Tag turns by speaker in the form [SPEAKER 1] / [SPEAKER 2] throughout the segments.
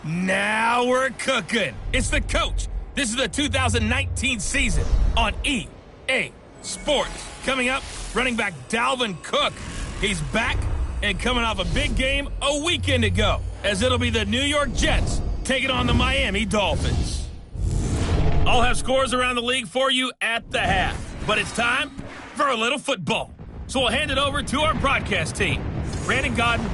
[SPEAKER 1] Now we're cooking. It's the coach. This is the 2019 season on EA Sports. Coming up, running back Dalvin Cook. He's back and coming off a big game a weekend ago, as it'll be the New York Jets taking on the Miami Dolphins. I'll have scores around the league for you at the half, but it's time for a little football. So we'll hand it over to our broadcast team, Brandon Godden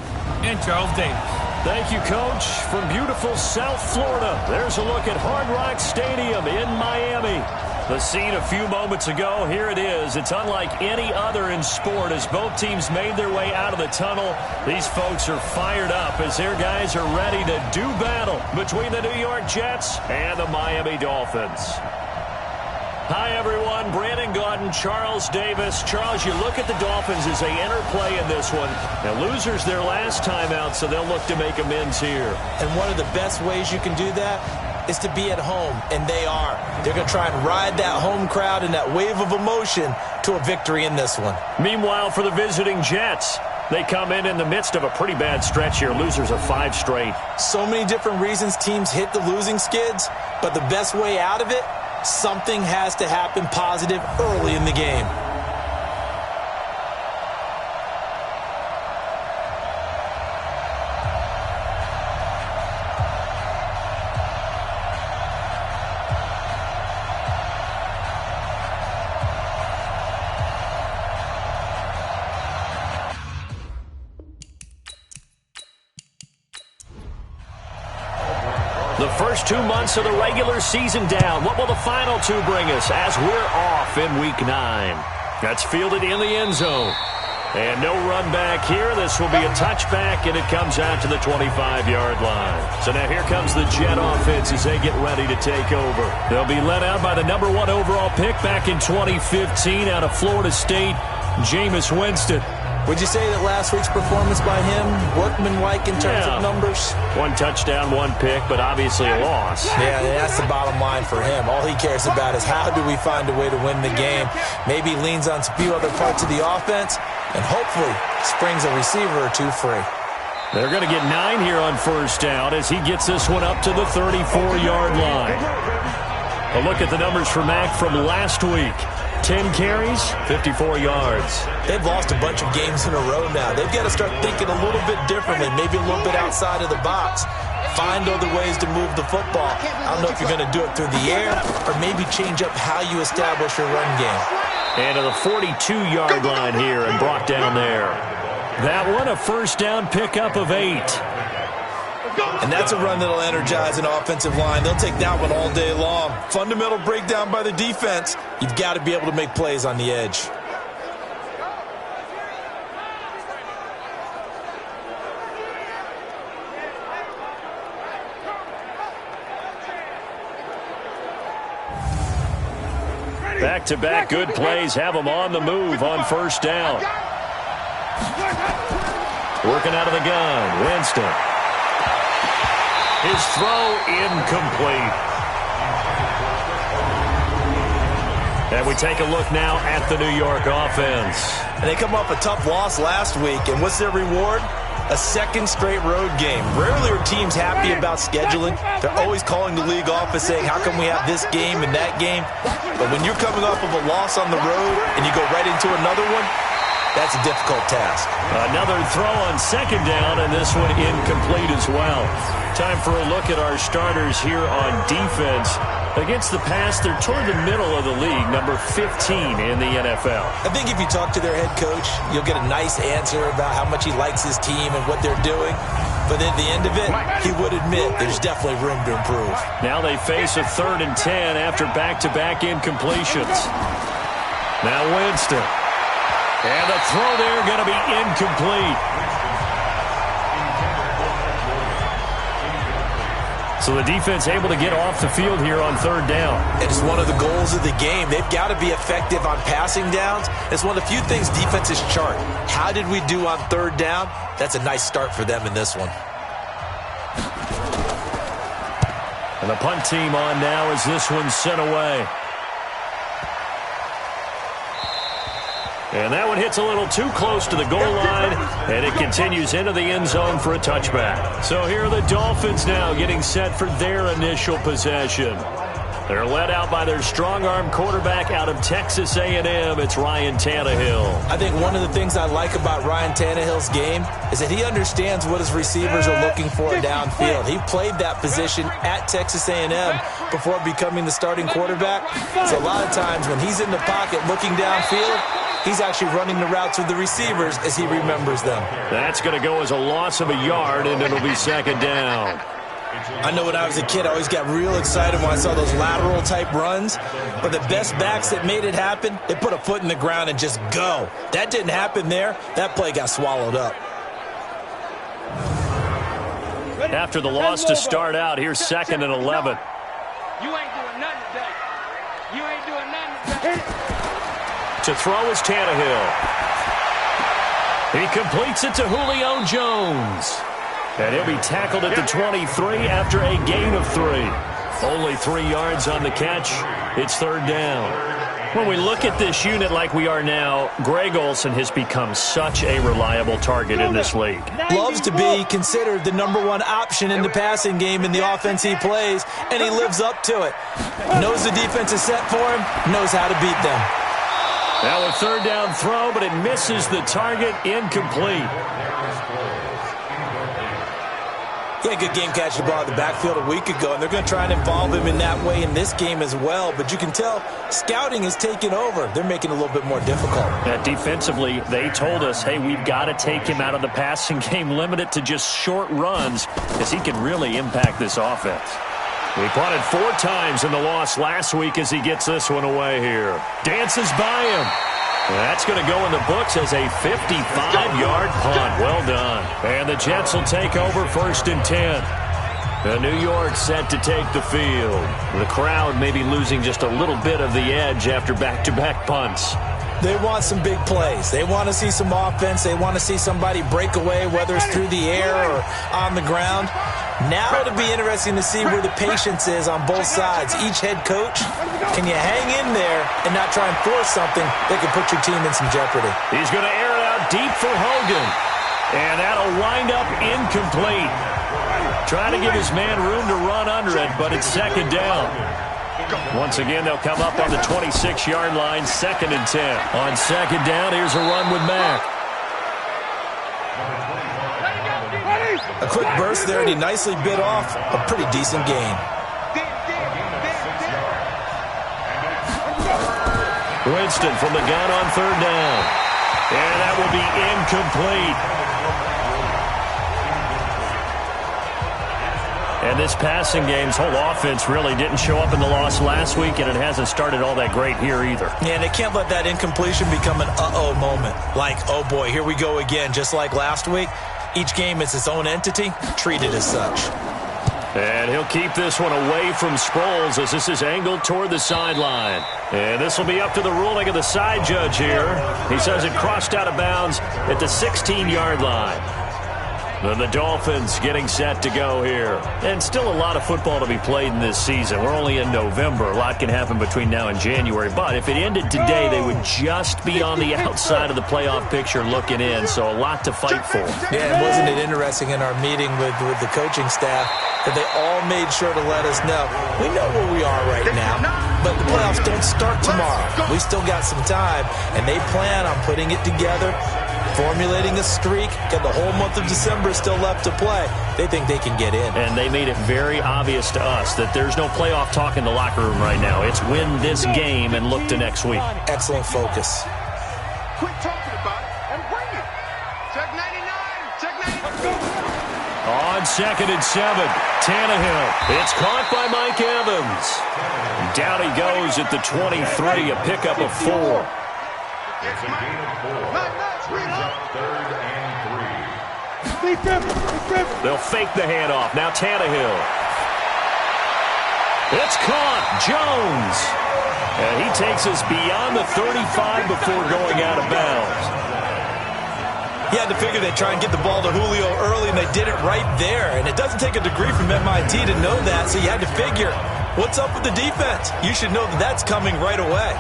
[SPEAKER 1] and Charles Davis.
[SPEAKER 2] Thank you, Coach. From beautiful South Florida, there's a look at Hard Rock Stadium in Miami. The scene a few moments ago, here it is. It's unlike any other in sport as both teams made their way out of the tunnel. These folks are fired up as their guys are ready to do battle between the New York Jets and the Miami Dolphins. Hi, everyone. Brandon Godden, Charles Davis. Charles, you look at the Dolphins as they enter play in this one. Now, losers their last time out, so they'll look to make amends here.
[SPEAKER 3] And one of the best ways you can do that is to be at home, and they are. They're going to try and ride that home crowd and that wave of emotion to a victory in this one.
[SPEAKER 2] Meanwhile, for the visiting Jets, they come in the midst of a pretty bad stretch here. Losers of 5 straight.
[SPEAKER 3] So many different reasons teams hit the losing skids, but the best way out of it, something has to happen positive early in the game.
[SPEAKER 2] The first 2 months of the regular season down. What will the final 2 bring us as we're off in Week 9? That's fielded in the end zone. And no run back here. This will be a touchback, and it comes out to the 25-yard line. So now here comes the Jet offense as they get ready to take over. They'll be led out by the number 1 overall pick back in 2015 out of Florida State, Jameis Winston.
[SPEAKER 3] Would you say that last week's performance by him, workmanlike in terms of numbers?
[SPEAKER 2] 1 touchdown, 1 pick, but obviously a loss.
[SPEAKER 3] Yeah, that's the bottom line for him. All he cares about is how do we find a way to win the game. Maybe leans on a few other parts of the offense, and hopefully springs a receiver or 2 free.
[SPEAKER 2] They're going to get 9 here on first down as he gets this one up to the 34-yard line. A look at the numbers for Mac from last week. 10 carries, 54 yards.
[SPEAKER 3] They've lost a bunch of games in a row now. They've got to start thinking a little bit differently, maybe a little bit outside of the box. Find other ways to move the football. I don't know if you're going to do it through the air or maybe change up how you establish your run game.
[SPEAKER 2] And to the 42-yard line here and brought down there. That one a first down pickup of 8.
[SPEAKER 3] And that's a run that'll energize an offensive line. They'll take that one all day long. Fundamental breakdown by the defense. You've got to be able to make plays on the edge.
[SPEAKER 2] Back-to-back good plays have them on the move on first down. Working out of the gun, Winston. His throw incomplete. And we take a look now at the New York offense.
[SPEAKER 3] And they come off a tough loss last week. And what's their reward? A second straight road game. Rarely are teams happy about scheduling. They're always calling the league office saying, how come we have this game and that game? But when you're coming off of a loss on the road and you go right into another one, that's a difficult task.
[SPEAKER 2] Another throw on second down, and this one incomplete as well. Time for a look at our starters here on defense. Against the pass, they're toward the middle of the league, number 15 in the NFL.
[SPEAKER 3] I think if you talk to their head coach, you'll get a nice answer about how much he likes his team and what they're doing. But at the end of it, he would admit there's definitely room to improve.
[SPEAKER 2] Now they face a 3rd and 10 after back-to-back incompletions. Now Winston. And the throw there going to be incomplete. So the defense able to get off the field here on 3rd down.
[SPEAKER 3] It's one of the goals of the game. They've got to be effective on passing downs. It's one of the few things defenses chart. How did we do on 3rd down? That's a nice start for them in this one.
[SPEAKER 2] And the punt team on now as this one's sent away. And that one hits a little too close to the goal line, and it continues into the end zone for a touchback. So here are the Dolphins now getting set for their initial possession. They're led out by their strong-arm quarterback out of Texas A&M. It's Ryan Tannehill.
[SPEAKER 3] I think one of the things I like about Ryan Tannehill's game is that he understands what his receivers are looking for downfield. He played that position at Texas A&M before becoming the starting quarterback. So a lot of times when he's in the pocket looking downfield, he's actually running the routes with the receivers as he remembers them.
[SPEAKER 2] That's going to go as a loss of a yard, and it'll be second down.
[SPEAKER 3] I know when I was a kid, I always got real excited when I saw those lateral-type runs. But the best backs that made it happen, they put a foot in the ground and just go. That didn't happen there. That play got swallowed up.
[SPEAKER 2] After the loss to start out, here's second and 11.
[SPEAKER 4] You ain't doing nothing today. You ain't doing nothing today.
[SPEAKER 2] To throw is Tannehill. He completes it to Julio Jones. And he'll be tackled at the 23 after a gain of 3. Only 3 yards on the catch. It's third down. When we look at this unit like we are now, Greg Olsen has become such a reliable target in this league.
[SPEAKER 3] Loves to be considered the #1 option in the passing game in the offense he plays, and he lives up to it. Knows the defense is set for him, knows how to beat them.
[SPEAKER 2] Now a third down throw, but it misses the target, incomplete.
[SPEAKER 3] He had a good game catching the ball in the backfield a week ago, and they're going to try and involve him in that way in this game as well. But you can tell scouting is taking over. They're making it a little bit more difficult.
[SPEAKER 2] Defensively, they told us, hey, we've got to take him out of the passing game, limit it to just short runs, because he can really impact this offense. He punted 4 times in the loss last week as he gets this one away here. Dances by him. That's going to go in the books as a 55-yard punt. Well done. And the Jets will take over first and 10. New York set to take the field. The crowd may be losing just a little bit of the edge after back-to-back punts.
[SPEAKER 3] They want some big plays. They want to see some offense. They want to see somebody break away, whether it's through the air or on the ground. Now it'll be interesting to see where the patience is on both sides. Each head coach, can you hang in there and not try and force something that could put your team in some jeopardy?
[SPEAKER 2] He's going to air it out deep for Hogan. And that'll wind up incomplete. Trying to give his man room to run under it, but it's second down. Once again, they'll come up on the 26-yard line, second and 10. On second down, here's a run with Mack.
[SPEAKER 3] A quick burst there, and he nicely bit off a pretty decent gain.
[SPEAKER 2] Winston from the gun on third down. And that will be incomplete. And this passing game's whole offense really didn't show up in the loss last week, and it hasn't started all that great here either.
[SPEAKER 3] Yeah, and they can't let that incompletion become an uh-oh moment. Like, oh boy, here we go again, just like last week. Each game is its own entity, treated as such.
[SPEAKER 2] And he'll keep this one away from Sproles as this is angled toward the sideline. And this will be up to the ruling of the side judge here. He says it crossed out of bounds at the 16-yard line. And the Dolphins getting set to go here. And still a lot of football to be played in this season. We're only in November. A lot can happen between now and January. But if it ended today, they would just be on the outside of the playoff picture looking in. So a lot to fight for.
[SPEAKER 3] Yeah, and wasn't it interesting in our meeting with the coaching staff that they all made sure to let us know, we know where we are right now, but the playoffs don't start tomorrow. We still got some time, and they plan on putting it together, formulating a streak, got the whole month of December still left to play. They think they can get in.
[SPEAKER 2] And they made it very obvious to us that there's no playoff talk in the locker room right now. It's win this game and look to next week.
[SPEAKER 3] Excellent focus.
[SPEAKER 4] Quit talking about it and bring it. Check 99. Check 99.
[SPEAKER 2] On second and 7, Tannehill. It's caught by Mike Evans. Down he goes at the 23, a pickup of 4. They'll fake the handoff. Now Tannehill. It's caught. Jones. And he takes us beyond the 35 before going out of bounds.
[SPEAKER 3] You had to figure they'd try and get the ball to Julio early, and they did it right there. And it doesn't take a degree from MIT to know that, so you had to figure, what's up with the defense? You should know that that's coming right away.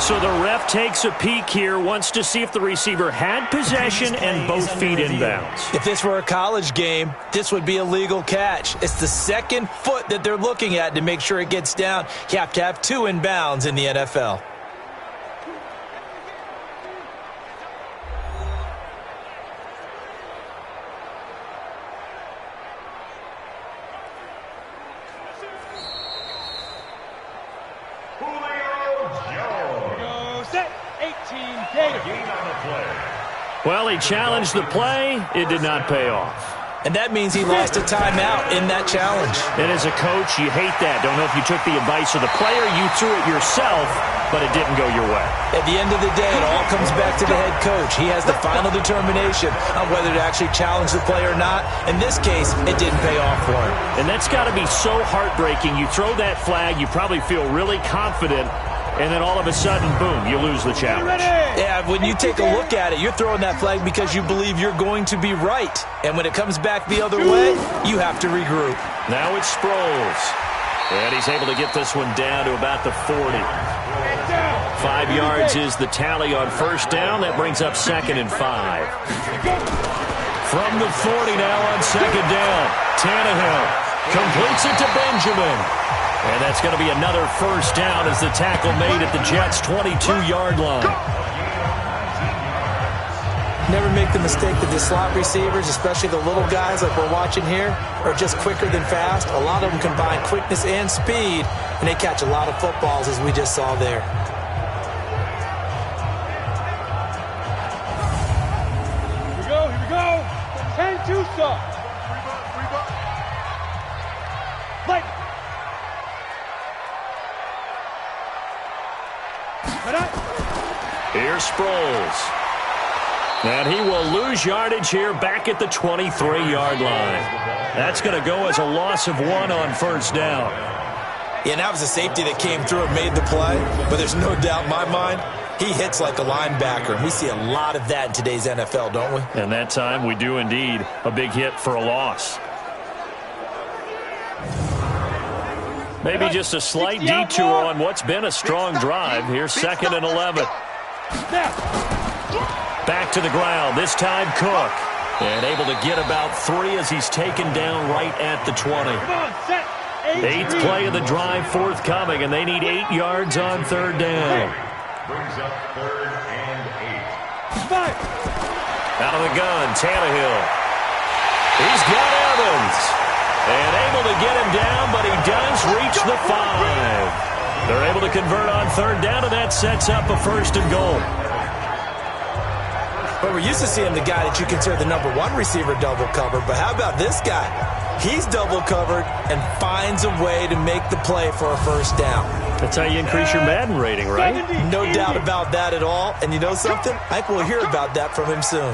[SPEAKER 2] So the ref takes a peek here, wants to see if the receiver had possession and both feet inbounds.
[SPEAKER 3] If this were a college game, this would be a legal catch. It's the second foot that they're looking at to make sure it gets down. You have to have 2 inbounds in the NFL.
[SPEAKER 2] Well, he challenged the play. It did not pay off.
[SPEAKER 3] And that means he lost a timeout in that challenge.
[SPEAKER 2] And as a coach, you hate that. Don't know if you took the advice of the player, you threw it yourself, but it didn't go your way.
[SPEAKER 3] At the end of the day, it all comes back to the head coach. He has the final determination on whether to actually challenge the play or not. In this case, it didn't pay off for him.
[SPEAKER 2] And that's got to be so heartbreaking. You throw that flag, you probably feel really confident, and then all of a sudden, boom, you lose the challenge.
[SPEAKER 3] Yeah, when you take a look at it, you're throwing that flag because you believe you're going to be right. And when it comes back the other way, you have to regroup.
[SPEAKER 2] Now it's Sproles. And he's able to get this one down to about the 40. 5 yards is the tally on first down. That brings up 2nd and 5. From the 40 now on 2nd down. Tannehill completes it to Benjamin. And that's going to be another first down as the tackle made at the Jets' 22-yard line.
[SPEAKER 3] Never make the mistake that the slot receivers, especially the little guys like we're watching here, are just quicker than fast. A lot of them combine quickness and speed, and they catch a lot of footballs, as we just saw there.
[SPEAKER 4] Here we go. 10-2 stop. Fight.
[SPEAKER 2] Here's Sproles. And he will lose yardage here back at the 23-yard line. That's going to go as a loss of 1 on first down.
[SPEAKER 3] Yeah, and that was a safety that came through and made the play. But there's no doubt in my mind, he hits like a linebacker. And we see a lot of that in today's NFL, don't we?
[SPEAKER 2] And that time we do indeed. A big hit for a loss. Maybe just a slight detour on what's been a strong drive. Here's 2nd and 11. Back to the ground, this time Cook. And able to get about 3 as he's taken down right at the 20. 8th play of the drive forthcoming, and they need 8 yards on 3rd down.
[SPEAKER 4] Brings up 3rd and 8.
[SPEAKER 2] Out of the gun, Tannehill. He's got Evans. And able to get him down, but he does reach the 5. They're able to convert on 3rd down, and that sets up a 1st and goal.
[SPEAKER 3] But we're used to seeing the guy that you consider the number 1 receiver double covered. But how about this guy? He's double covered and finds a way to make the play for a 1st down.
[SPEAKER 2] That's how you increase your Madden rating, right?
[SPEAKER 3] No doubt about that at all. And you know something? I think we'll hear about that from him soon.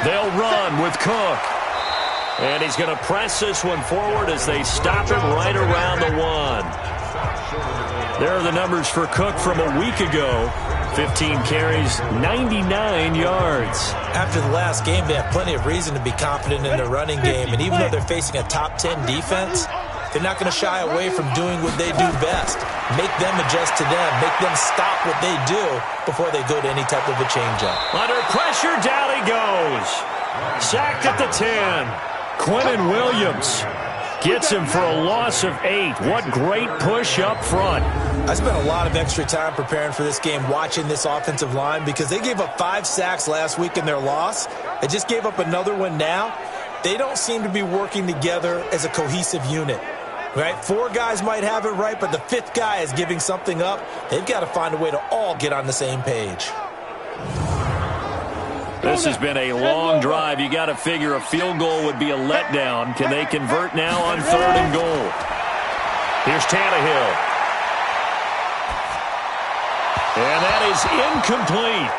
[SPEAKER 2] They'll run with Cook. And he's going to press this one forward as they stop him right around the 1. There are the numbers for Cook from a week ago. 15 carries, 99 yards.
[SPEAKER 3] After the last game, they have plenty of reason to be confident in their running game. And even though they're facing a top 10 defense, they're not going to shy away from doing what they do best. Make them adjust to them. Make them stop what they do before they go to any type of a change-up.
[SPEAKER 2] Under pressure, down he goes. Sacked at the 10. Quentin Williams gets him for a loss of 8. What great push up front.
[SPEAKER 3] I spent a lot of extra time preparing for this game, watching this offensive line, because they gave up 5 sacks last week in their loss. They just gave up another one now. They don't seem to be working together as a cohesive unit. Right? 4 guys might have it right, but the 5th guy is giving something up. They've got to find a way to all get on the same page.
[SPEAKER 2] This has been a long drive. You got to figure a field goal would be a letdown. Can they convert now on 3rd and goal? Here's Tannehill. And that is incomplete.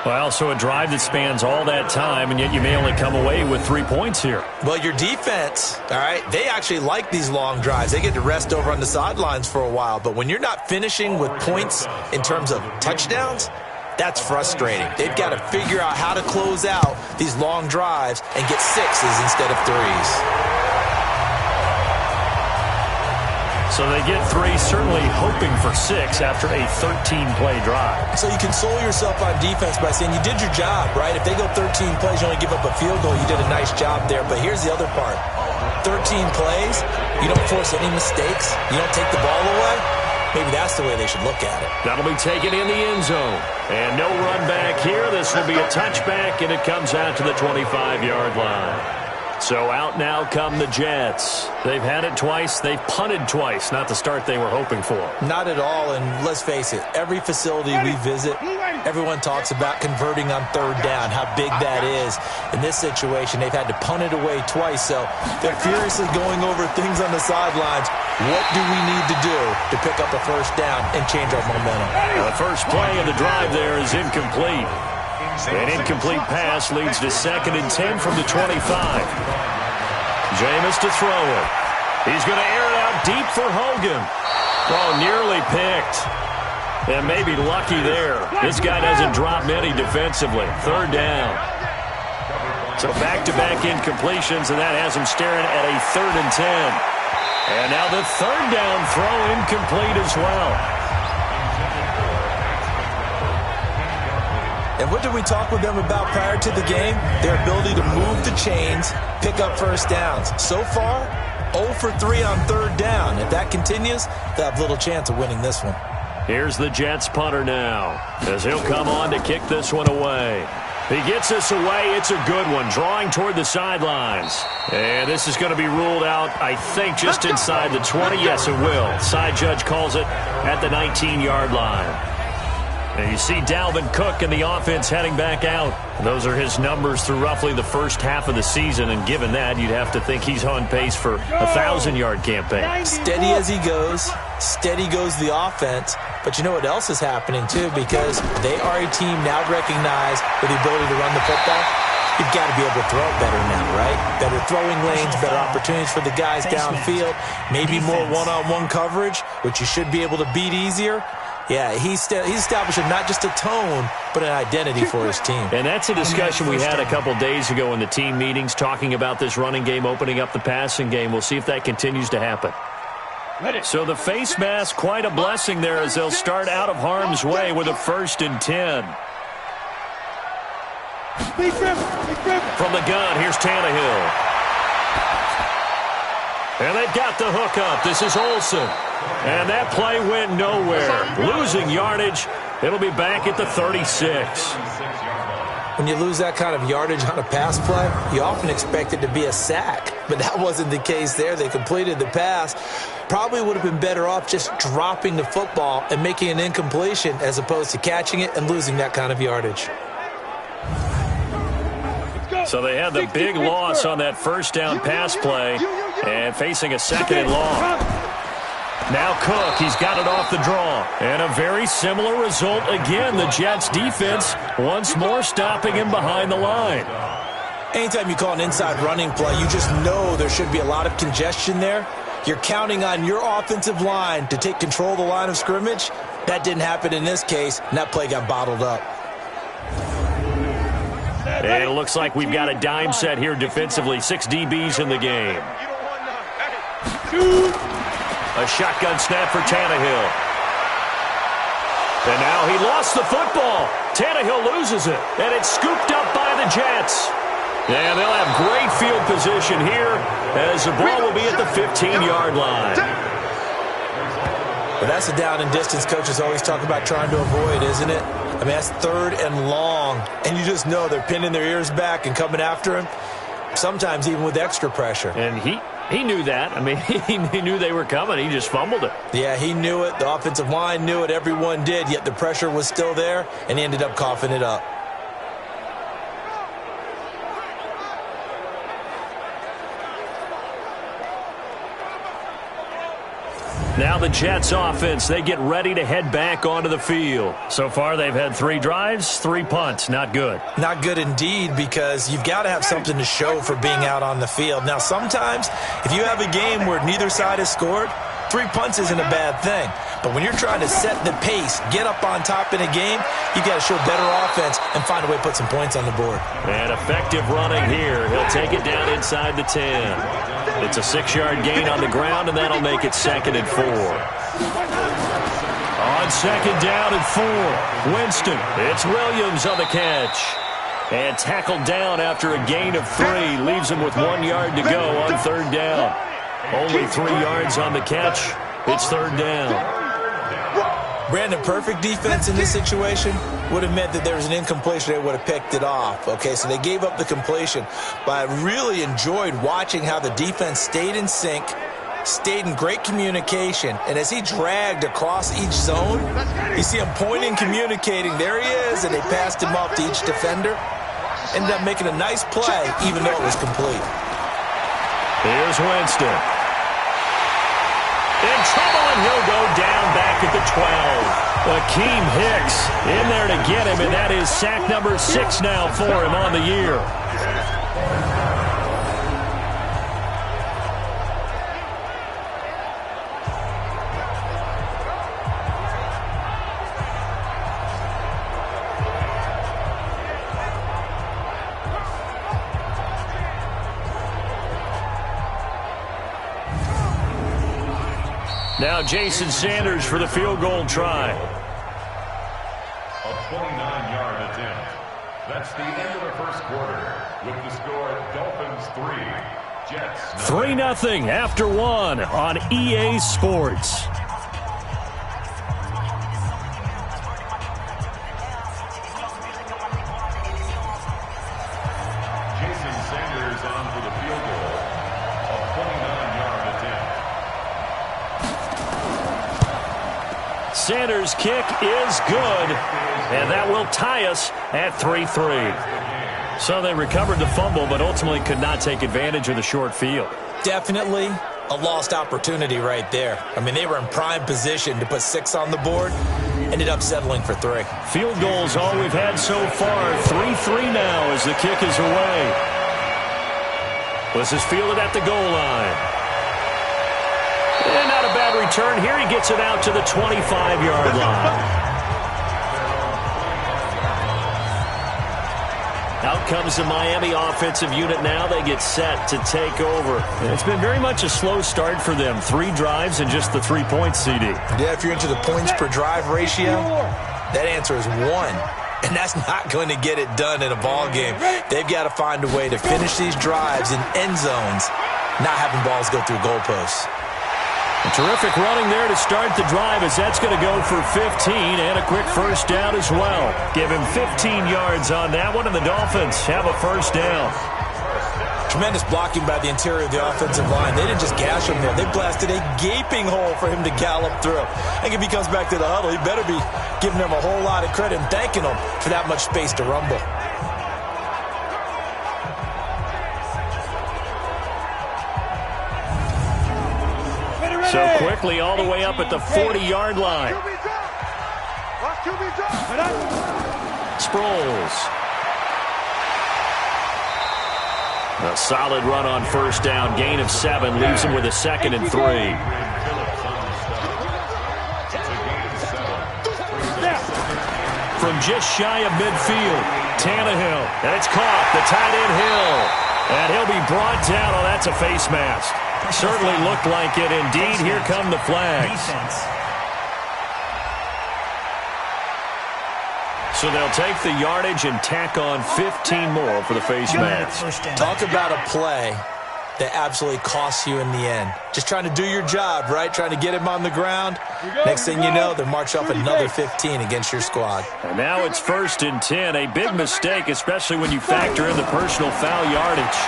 [SPEAKER 2] Well, so a drive that spans all that time, and yet you may only come away with 3 points here.
[SPEAKER 3] Well, your defense, all right, they actually like these long drives. They get to rest over on the sidelines for a while. But when you're not finishing with points in terms of touchdowns, that's frustrating. They've got to figure out how to close out these long drives and get 6s instead of 3s.
[SPEAKER 2] So they get 3, certainly hoping for 6 after a 13-play drive.
[SPEAKER 3] So you console yourself on defense by saying you did your job, right? If they go 13 plays, you only give up a field goal, you did a nice job there. But here's the other part. 13 plays, you don't force any mistakes, you don't take the ball away. Maybe that's the way they should look at it.
[SPEAKER 2] That'll be taken in the end zone. And no run back here. This will be a touchback, and it comes out to the 25-yard line. So out now come the Jets. They've had it twice. They've punted twice. Not the start they were hoping for.
[SPEAKER 3] Not at all, and let's face it, every facility we visit, everyone talks about converting on third down, how big that is. In this situation, they've had to punt it away twice, so they're furiously going over things on the sidelines. What do we need to do to pick up a first down and change our momentum?
[SPEAKER 2] Now, the first play of the drive there is incomplete. An incomplete pass leads to 2nd and 10 from the 25. Jameis to throw it. He's going to air it out deep for Hogan. Oh, nearly picked. And maybe lucky there. This guy doesn't drop many defensively. 3rd down. So back-to-back incompletions, and that has him staring at a 3rd and 10. And now the 3rd down throw incomplete as well.
[SPEAKER 3] And what did we talk with them about prior to the game? Their ability to move the chains, pick up first downs. So far, 0 for 3 on 3rd down. If that continues, they'll have little chance of winning this one.
[SPEAKER 2] Here's the Jets punter now, as he'll come on to kick this one away. He gets this away. It's a good one, drawing toward the sidelines. And this is going to be ruled out, I think, just inside the 20. Yes, it will. Side judge calls it at the 19-yard line. And you see Dalvin Cook and the offense heading back out. Those are his numbers through roughly the first half of the season, and given that, you'd have to think he's on pace for a 1,000-yard campaign.
[SPEAKER 3] Steady as he goes, steady goes the offense. But you know what else is happening, too, because they are a team now recognized with the ability to run the football. You've got to be able to throw it better now, right? Better throwing lanes, better opportunities for the guys downfield, maybe more one-on-one coverage, which you should be able to beat easier. Yeah, he's establishing not just a tone, but an identity for his team.
[SPEAKER 2] And that's a discussion we had a couple days ago in the team meetings, talking about this running game, opening up the passing game. We'll see if that continues to happen. So the face mask, quite a blessing there as they'll start out of harm's way with a 1st and 10. From the gun, here's Tannehill. And they've got the hook up. This is Olsen. And that play went nowhere. Losing yardage. It'll be back at the 36.
[SPEAKER 3] When you lose that kind of yardage on a pass play, you often expect it to be a sack. But that wasn't the case there. They completed the pass. Probably would have been better off just dropping the football and making an incompletion as opposed to catching it and losing that kind of yardage.
[SPEAKER 2] So they had the big loss on that 1st down pass play and facing a 2nd and long. Now Cook, he's got it off the draw. And a very similar result again. The Jets defense once more stopping him behind the line.
[SPEAKER 3] Anytime you call an inside running play, you just know there should be a lot of congestion there. You're counting on your offensive line to take control of the line of scrimmage. That didn't happen in this case, and that play got bottled up.
[SPEAKER 2] And it looks like we've got a dime set here defensively. 6 DBs in the game. A shotgun snap for Tannehill. And now he lost the football. Tannehill loses it, and it's scooped up by the Jets. And they'll have great field position here as the ball will be at the 15-yard line.
[SPEAKER 3] But that's a down and distance coaches always talk about trying to avoid, isn't it? I mean, that's 3rd and long, and you just know they're pinning their ears back and coming after him, sometimes even with extra pressure.
[SPEAKER 2] And he knew that. I mean, he knew they were coming. He just fumbled it.
[SPEAKER 3] Yeah, he knew it. The offensive line knew it. Everyone did, yet the pressure was still there, and he ended up coughing it up.
[SPEAKER 2] Now the Jets offense, they get ready to head back onto the field. So far they've had 3 drives, 3 punts. Not good.
[SPEAKER 3] Not good indeed, because you've got to have something to show for being out on the field. Now sometimes if you have a game where neither side has scored, 3 punts isn't a bad thing. But when you're trying to set the pace, get up on top in a game, you've got to show better offense and find a way to put some points on the board. And effective running here. He'll take it down inside the 10. It's a 6-yard gain on the ground, and that'll make it 2nd and 4. On 2nd down and 4, Winston. It's Williams on the catch. And tackled down after a gain of 3. Leaves him with 1 yard to go on 3rd down. Only 3 yards on the catch. It's 3rd down. Brandon, perfect defense in this situation would have meant that there was an incompletion. They would have picked it off. Okay, so they gave up the completion. But I really enjoyed watching how the defense stayed in sync, stayed in great communication, and as he dragged across each zone, you see him pointing, communicating. There he is, and they passed him off to each defender. Ended up making a nice play, even though it was complete. Here's Winston. In trouble, and he'll go down back at the 12. Akeem Hicks in there to get him, and that is sack number 6 now for him on the year. Now Jason Sanders for the field goal try.
[SPEAKER 5] A 29-yard attempt. That's the end of the first quarter with the score Dolphins 3, Jets
[SPEAKER 2] 3-0 after 1 on EA Sports.
[SPEAKER 5] Jason Sanders on for the field goal. A 29-yard attempt.
[SPEAKER 2] Sanders' kick is good, and that will tie us at 3-3. So they recovered the fumble, but ultimately could not take advantage of the short field.
[SPEAKER 3] Definitely a lost opportunity right there. I mean, they were in prime position to put 6 on the board, ended up settling for 3.
[SPEAKER 2] Field goals all we've had so far. 3-3 now as the kick is away. This is fielded at the goal line. And not a bad return here. He gets it out to the 25-yard line. Out comes the Miami offensive unit now. They get set to take over. It's been very much a slow start for them. 3 drives and just the 3 points, CD.
[SPEAKER 3] Yeah, if you're into the points per drive ratio, that answer is 1. And that's not going to get it done in a ball game. They've got to find a way to finish these drives in end zones, not having balls go through goalposts.
[SPEAKER 2] A terrific running there to start the drive as that's going to go for 15 and a quick first down as well. Give him 15 yards on that one, and the Dolphins have a first down.
[SPEAKER 3] Tremendous blocking by the interior of the offensive line. They didn't just gash him there. They blasted a gaping hole for him to gallop through. I think if he comes back to the huddle, he better be giving them a whole lot of credit and thanking them for that much space to rumble.
[SPEAKER 2] So quickly all the way up at the 40-yard line. Sproles. A solid run on first down. Gain of 7 leaves him with a 2nd and 3. From just shy of midfield, Tannehill. And it's caught. The tight end Hill. And he'll be brought down. Oh, that's a face mask. Certainly looked like it. Indeed, here come the flags. So they'll take the yardage and tack on 15 more for the face mask.
[SPEAKER 3] Talk about a play that absolutely costs you in the end. Just trying to do your job, right? Trying to get him on the ground. Next thing you know, they're marching off another 15 against your squad.
[SPEAKER 2] And now it's 1st and 10. A big mistake, especially when you factor in the personal foul yardage.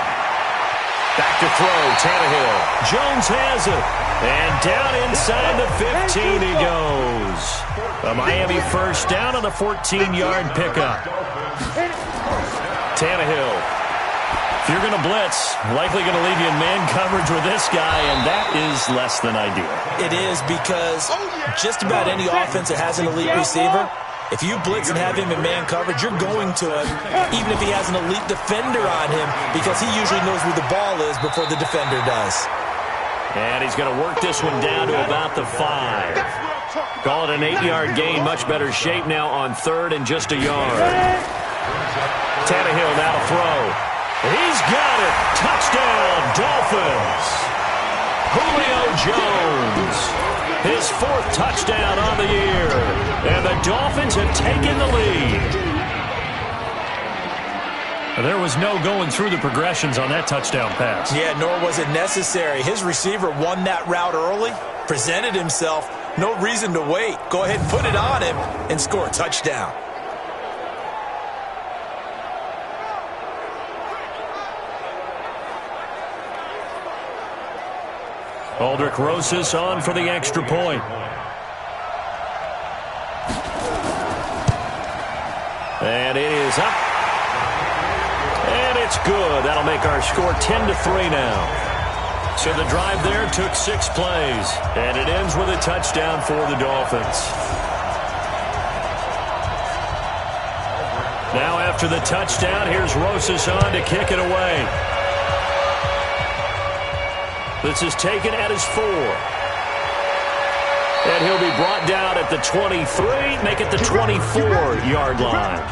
[SPEAKER 2] Back to throw, Tannehill. Jones has it. And down inside the 15 he goes. A Miami first down on the 14-yard pickup. Tannehill. If you're going to blitz, likely going to leave you in man coverage with this guy, and that is less than ideal.
[SPEAKER 3] It is because just about any offense that has an elite receiver, if you blitz and have him in man coverage, you're going to him, even if he has an elite defender on him, because he usually knows where the ball is before the defender does.
[SPEAKER 2] And he's going to work this one down to about the 5. Call it an 8-yard gain. Much better shape now on third and just a yard. Tannehill now to throw. He's got it. Touchdown, Dolphins. Julio Jones. His 4th touchdown on the year. And the Dolphins have taken the lead. There was no going through the progressions on that touchdown pass.
[SPEAKER 3] Yeah, nor was it necessary. His receiver won that route early, presented himself. No reason to wait. Go ahead and put it on him and score a touchdown.
[SPEAKER 2] Aldrich Rosas on for the extra point. And it is up. And it's good. That'll make our score 10-3 now. So the drive there took 6 plays. And it ends with a touchdown for the Dolphins. Now after the touchdown, here's Rosas on to kick it away. This is taken at his 4. And he'll be brought down at the 23, make it the 24-yard line.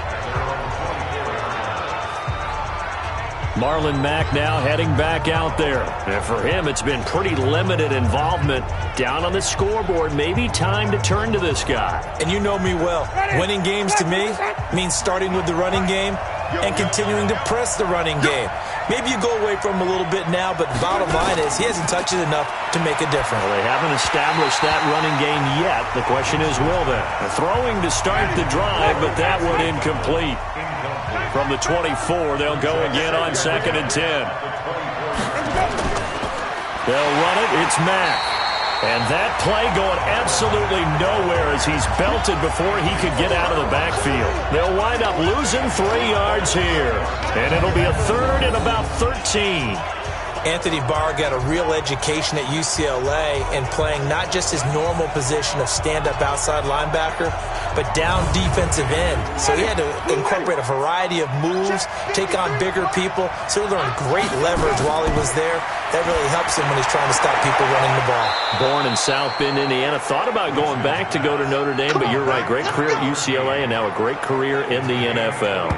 [SPEAKER 2] Marlon Mack now heading back out there. And for him, it's been pretty limited involvement down on the scoreboard. Maybe time to turn to this guy.
[SPEAKER 3] And you know me well. Winning games to me means starting with the running game and continuing to press the running game. Maybe you go away from him a little bit now, but the bottom line is he hasn't touched it enough to make a difference.
[SPEAKER 2] Well, they haven't established that running game yet. The question is, will they? Throwing to start the drive, but that one incomplete. From the 24, they'll go again on 2nd and 10. They'll run it. It's Mack. And that play going absolutely nowhere as he's belted before he could get out of the backfield. They'll wind up losing 3 yards here. And it'll be a 3rd and about 13.
[SPEAKER 3] Anthony Barr got a real education at UCLA in playing not just his normal position of stand-up outside linebacker, but down defensive end. So he had to incorporate a variety of moves, take on bigger people. So he learned great leverage while he was there. That really helps him when he's trying to stop people running the ball.
[SPEAKER 2] Born in South Bend, Indiana. Thought about going back to go to Notre Dame, but you're right. Great career at UCLA and now a great career in the NFL.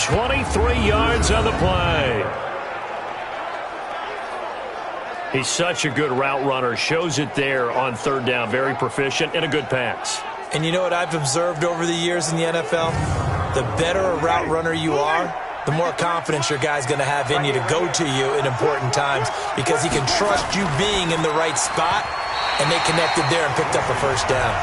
[SPEAKER 2] 23 yards on the play. He's such a good route runner. Shows it there on 3rd down. Very proficient and a good pass.
[SPEAKER 3] And you know what I've observed over the years in the NFL? The better a route runner you are, the more confidence your guy's going to have in you to go to you in important times because he can trust you being in the right spot, and they connected there and picked up a 1st down.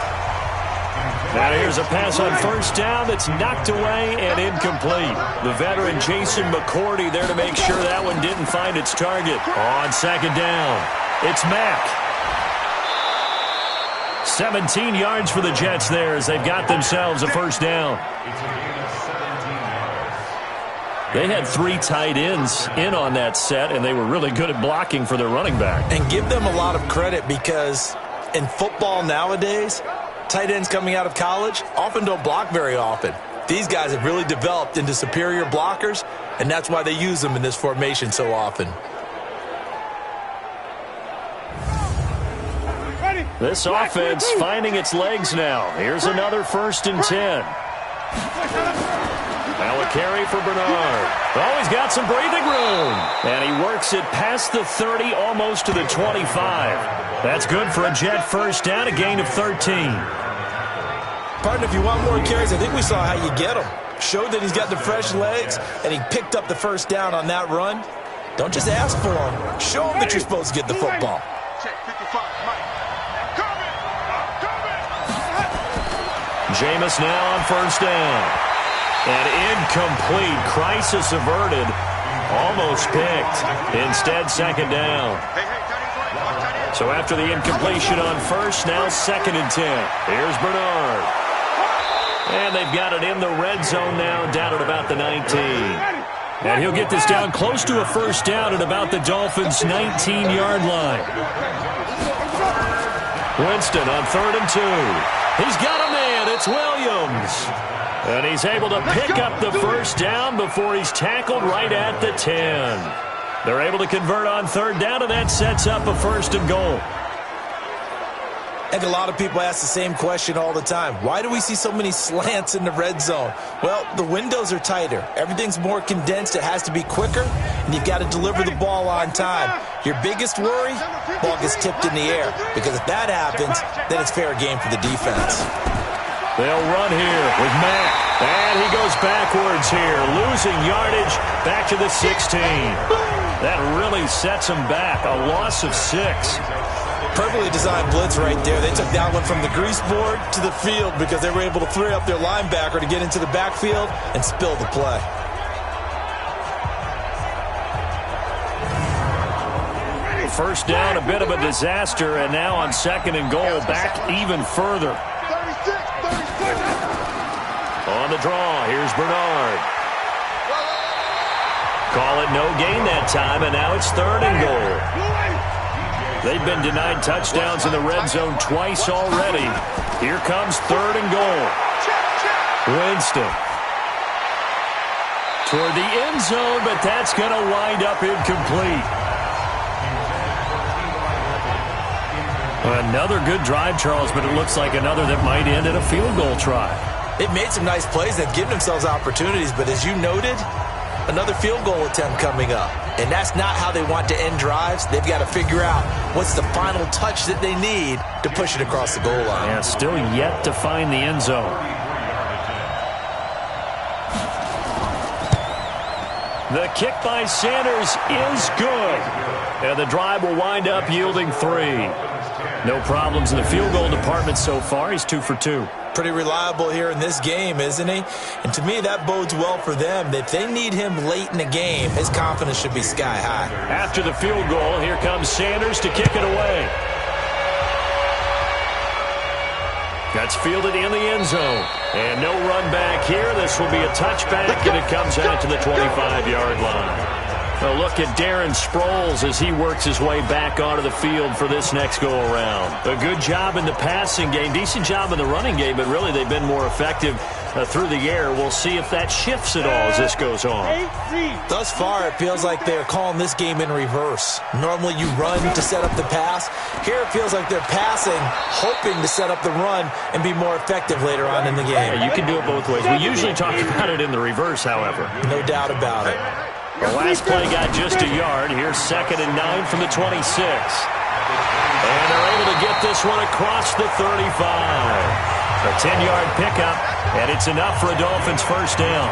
[SPEAKER 2] Now here's a pass on 1st down that's knocked away and incomplete. The veteran Jason McCourty there to make sure that one didn't find its target. On 2nd down, it's Mack. 17 yards for the Jets there as they've got themselves a 1st down. They had 3 tight ends in on that set, and they were really good at blocking for their running back.
[SPEAKER 3] And give them a lot of credit because in football nowadays, tight ends coming out of college often don't block very often. These guys have really developed into superior blockers, and that's why they use them in this formation so often.
[SPEAKER 2] This offense finding its legs now. Here's another 1st and 10. Now a carry for Bernard. Oh, he's got some breathing room. And he works it past the 30, almost to the 25. That's good for a Jet 1st down, a gain of 13.
[SPEAKER 3] Partner, if you want more carries, I think we saw how you get them. Showed that he's got the fresh legs, and he picked up the 1st down on that run. Don't just ask for them. Show them that you're supposed to get the football.
[SPEAKER 4] Check 55, Mike.
[SPEAKER 2] Jameis now on 1st down. And incomplete. Crisis averted. Almost picked. Instead, 2nd down. So after the incompletion on 1st, now 2nd and 10. Here's Bernard. And they've got it in the red zone now, down at about the 19. And he'll get this down close to a 1st down at about the Dolphins' 19-yard line. Winston on 3rd and 2. He's got a man. It's Williams. And he's able to pick up the 1st down before he's tackled right at the 10. They're able to convert on 3rd down, and that sets up a 1st and goal.
[SPEAKER 3] I think a lot of people ask the same question all the time. Why do we see so many slants in the red zone? Well, the windows are tighter. Everything's more condensed. It has to be quicker, and you've got to deliver the ball on time. Your biggest worry, ball gets tipped in the air, because if that happens, then it's fair game for the defense.
[SPEAKER 2] They'll run here with Mack, and he goes backwards here, losing yardage back to the 16. That really sets him back, a loss of 6.
[SPEAKER 3] Perfectly designed blitz right there. They took that one from the grease board to the field because they were able to free up their linebacker to get into the backfield and spill the play.
[SPEAKER 2] First down, a bit of a disaster, and now on 2nd and goal, back even further.
[SPEAKER 4] 36.
[SPEAKER 2] On the draw, here's Bernard. Call it no gain that time, and now it's 3rd and goal. They've been denied touchdowns in the red zone twice already. Here comes 3rd and goal. Winston. Toward the end zone, but that's going to wind up incomplete. Another good drive, Charles, but it looks like another that might end in a field goal try.
[SPEAKER 3] They've made some nice plays. They've given themselves opportunities, but as you noted, another field goal attempt coming up. And that's not how they want to end drives. They've got to figure out what's the final touch that they need to push it across the goal line.
[SPEAKER 2] Yeah, still yet to find the end zone. The kick by Sanders is good. And the drive will wind up yielding 3. No problems in the field goal department so far. He's 2 for 2.
[SPEAKER 3] Pretty reliable here in this game, isn't he? And to me, that bodes well for them. If they need him late in the game, his confidence should be sky high.
[SPEAKER 2] After the field goal, here comes Sanders to kick it away. That's fielded in the end zone. And no run back here. This will be a touchback, and it comes out to the 25-yard line. A look at Darren Sproles as he works his way back onto the field for this next go-around. A good job in the passing game, decent job in the running game, but really they've been more effective through the air. We'll see if that shifts at all as this goes on.
[SPEAKER 3] Thus far, it feels like they're calling this game in reverse. Normally you run to set up the pass. Here it feels like they're passing, hoping to set up the run and be more effective later on in the game.
[SPEAKER 2] Yeah, you can do it both ways. We usually talk about it in the reverse, however.
[SPEAKER 3] No doubt about it.
[SPEAKER 2] The last play got just a yard. Here's 2nd and 9 from the 26. And they're able to get this one across the 35. A 10-yard pickup, and it's enough for a Dolphins first down.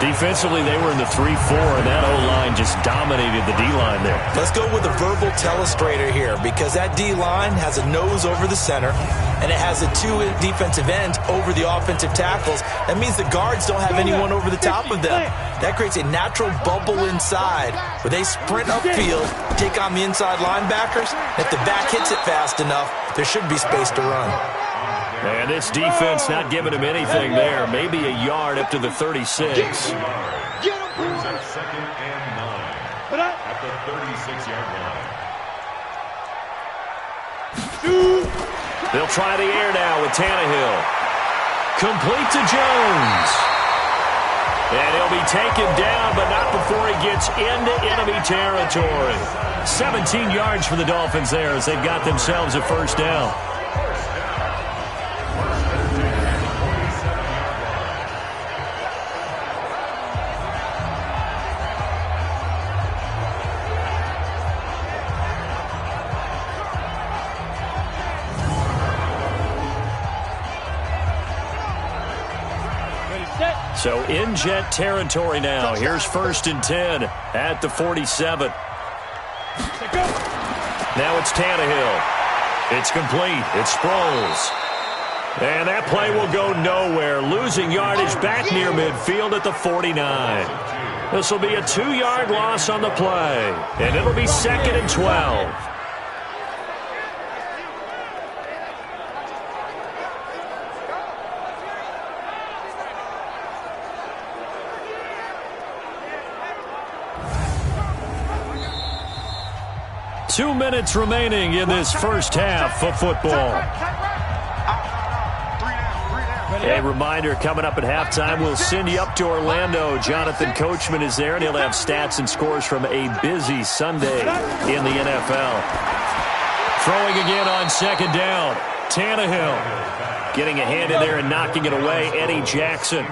[SPEAKER 2] Defensively, they were in the 3-4, and that O-line just dominated the D-line there.
[SPEAKER 3] Let's go with a verbal telestrator here, because that D-line has a nose over the center, and it has a 2 defensive ends over the offensive tackles. That means the guards don't have anyone over the top of them. That creates a natural bubble inside where they sprint upfield, take on the inside linebackers. If the back hits it fast enough, there should be space to run.
[SPEAKER 2] And this defense not giving him anything there. Maybe a yard up to the 36.
[SPEAKER 5] Here's at 2nd and 9 at the 36-yard line.
[SPEAKER 2] They'll try the air now with Tannehill. Complete to Jones. And he'll be taken down, but not before he gets into enemy territory. 17 yards for the Dolphins there as they've got themselves a first down. So in jet territory now. Here's 1st and 10 at the 47. Now it's Tannehill. It's complete. It's Sproles. And that play will go nowhere. Losing yardage back near midfield at the 49. This will be a 2-yard loss on the play. And it'll be 2nd and 12. Two minutes remaining in this first half of football. A reminder, coming up at halftime, we'll send you up to Orlando. Jonathan Coachman is there, and he'll have stats and scores from a busy Sunday in the NFL. Throwing again on second down. Tannehill getting a hand in there and knocking it away. Eddie Jackson.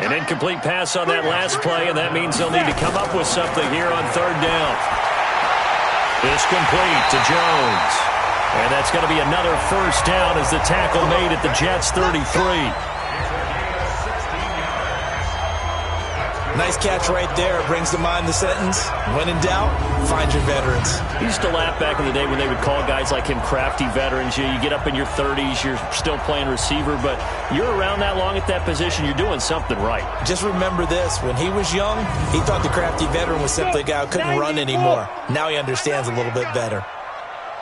[SPEAKER 2] An incomplete pass on that last play, and that means they'll need to come up with something here on third down. It's complete to Jones. And that's going to be another first down as the tackle made at the Jets' 33.
[SPEAKER 3] Nice catch right there. Brings to mind the sentence, when in doubt, find your veterans.
[SPEAKER 2] He used to laugh back in the day when they would call guys like him crafty veterans. You get up in your 30s, you're still playing receiver, but you're around that long at that position, you're doing something right.
[SPEAKER 3] Just remember this. When he was young, he thought the crafty veteran was simply a guy who couldn't run anymore. Now he understands a little bit better.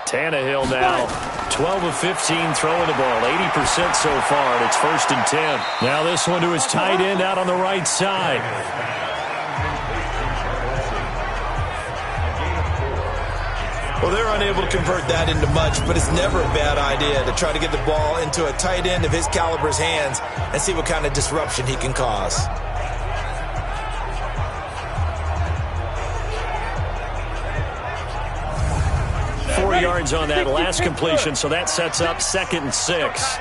[SPEAKER 2] Tannehill now, 12 of 15 throwing the ball, 80% so far, and it's 1st and 10. Now this one to his tight end out on the right side.
[SPEAKER 3] Well, they're unable to convert that into much, but it's never a bad idea to try to get the ball into a tight end of his caliber's hands and see what kind of disruption he can cause.
[SPEAKER 2] Yards on that last completion, so that sets up 2nd and 6.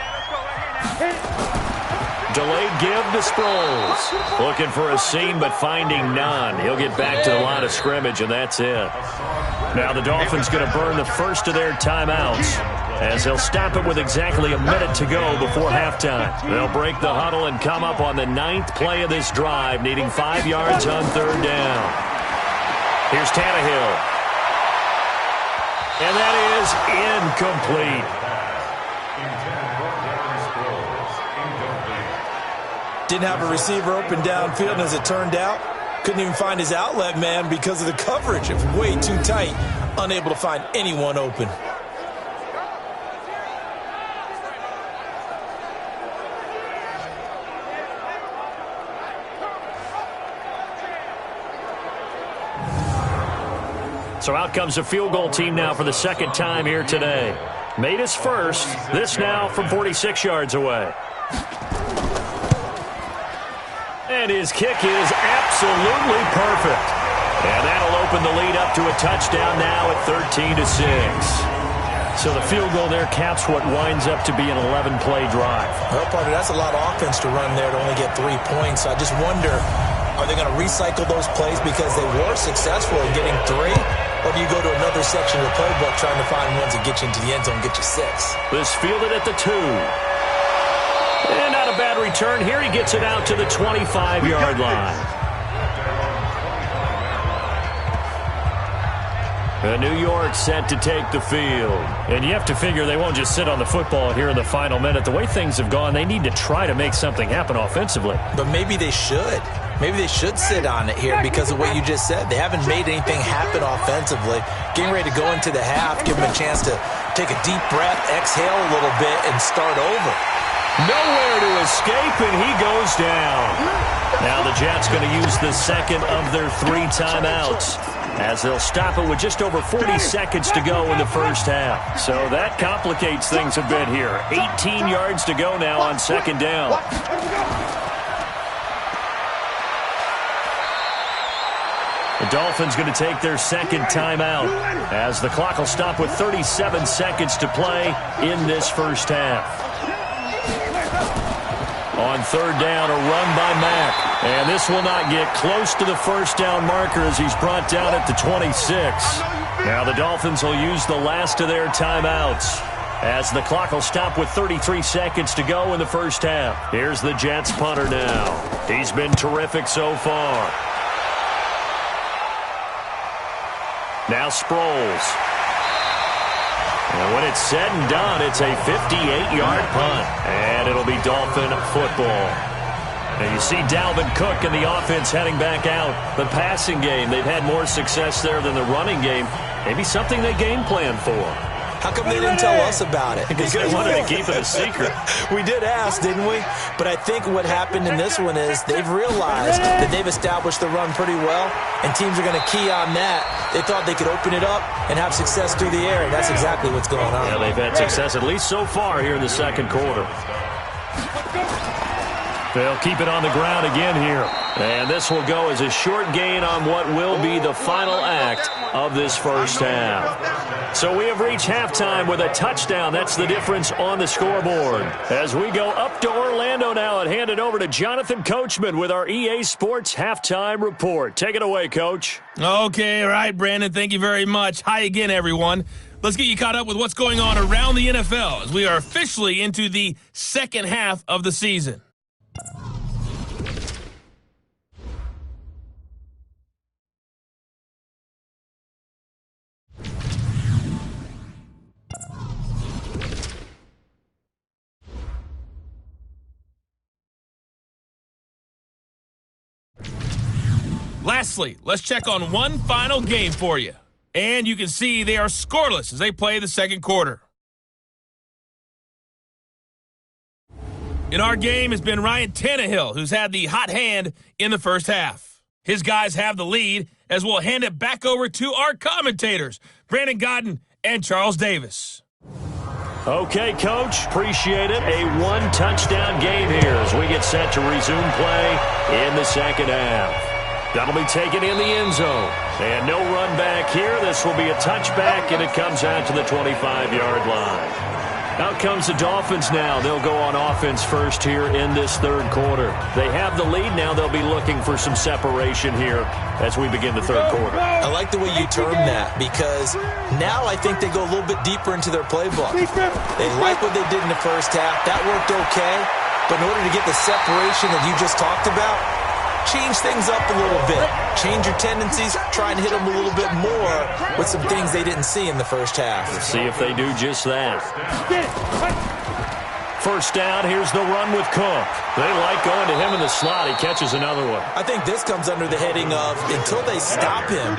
[SPEAKER 2] Delayed give to Sproles. Looking for a seam, but finding none. He'll get back to the line of scrimmage, and that's it. Now the Dolphins going to burn the first of their timeouts as they'll stop it with exactly a minute to go before halftime. They'll break the huddle and come up on the 9th play of this drive, needing 5 yards on third down. Here's Tannehill. And that is incomplete.
[SPEAKER 3] Didn't have a receiver open downfield, and as it turned out, couldn't even find his outlet man because of the coverage. It was way too tight, unable to find anyone open.
[SPEAKER 2] So out comes the field goal team now for the second time here today. Made his first. This now from 46 yards away. And his kick is absolutely perfect. And that'll open the lead up to a touchdown now at 13-6. So the field goal there caps what winds up to be an 11-play drive.
[SPEAKER 3] Well, partner, that's a lot of offense to run there to only get 3 points. So I just wonder, are they going to recycle those plays because they were successful in getting 3? Or do you go to another section of the playbook trying to find ones that get you into the end zone, get you 6?
[SPEAKER 2] This fielded at the 2. And not a bad return. Here he gets it out to the 25-yard line. New York set to take the field. And you have to figure they won't just sit on the football here in the final minute. The way things have gone, they need to try to make something happen offensively.
[SPEAKER 3] But maybe they should. Maybe they should sit on it here because of what you just said. They haven't made anything happen offensively. Getting ready to go into the half, give them a chance to take a deep breath, exhale a little bit, and start over.
[SPEAKER 2] Nowhere to escape, and he goes down. Now the Jets going to use the second of their 3 timeouts as they'll stop it with just over 40 seconds to go in the first half. So that complicates things a bit here. 18 yards to go now on second down. The Dolphins going to take their second timeout as the clock will stop with 37 seconds to play in this first half. On third down, a run by Mack. And this will not get close to the first down marker as he's brought down at the 26. Now the Dolphins will use the last of their timeouts as the clock will stop with 33 seconds to go in the first half. Here's the Jets punter now. He's been terrific so far. Now Sproles. And when it's said and done, it's a 58-yard punt. And it'll be Dolphin football. And you see Dalvin Cook and the offense heading back out. The passing game, they've had more success there than the running game. Maybe something they game plan for.
[SPEAKER 3] How come they didn't tell us about it?
[SPEAKER 2] Because they wanted to keep it a secret.
[SPEAKER 3] We did ask, didn't we? But I think what happened in this one is they've realized that they've established the run pretty well, and teams are going to key on that. They thought they could open it up and have success through the air, and that's exactly what's going on.
[SPEAKER 2] Yeah, they've had success, at least so far, here in the second quarter. They'll keep it on the ground again here. And this will go as a short gain on what will be the final act of this first half. So we have reached halftime with a touchdown. That's the difference on the scoreboard. As we go up to Orlando now and hand it over to Jonathan Coachman with our EA Sports Halftime Report. Take it away, Coach.
[SPEAKER 1] Okay, all right, Brandon. Thank you very much. Hi again, everyone. Let's get you caught up with what's going on around the NFL as we are officially into the second half of the season. Lastly, let's check on one final game for you. And you can see they are scoreless as they play the second quarter. In our game has been Ryan Tannehill, who's had the hot hand in the first half. His guys have the lead as we'll hand it back over to our commentators, Brandon Godden and Charles Davis.
[SPEAKER 2] Okay, Coach, appreciate it. A one-touchdown game here as we get set to resume play in the second half. That'll be taken in the end zone. And no run back here. This will be a touchback, and it comes out to the 25-yard line. Out comes the Dolphins now. They'll go on offense first here in this third quarter. They have the lead now. They'll be looking for some separation here as we begin the third quarter.
[SPEAKER 3] I like the way you term that because now I think they go a little bit deeper into their playbook. They like what they did in the first half. That worked okay. But in order to get the separation that you just talked about, change things up a little bit. Change your tendencies. Try and hit them a little bit more with some things they didn't see in the first half.
[SPEAKER 2] Let's see if they do just that. First down, here's the run with Cook. They like going to him in the slot. He catches another one.
[SPEAKER 3] I think this comes under the heading of until they stop him,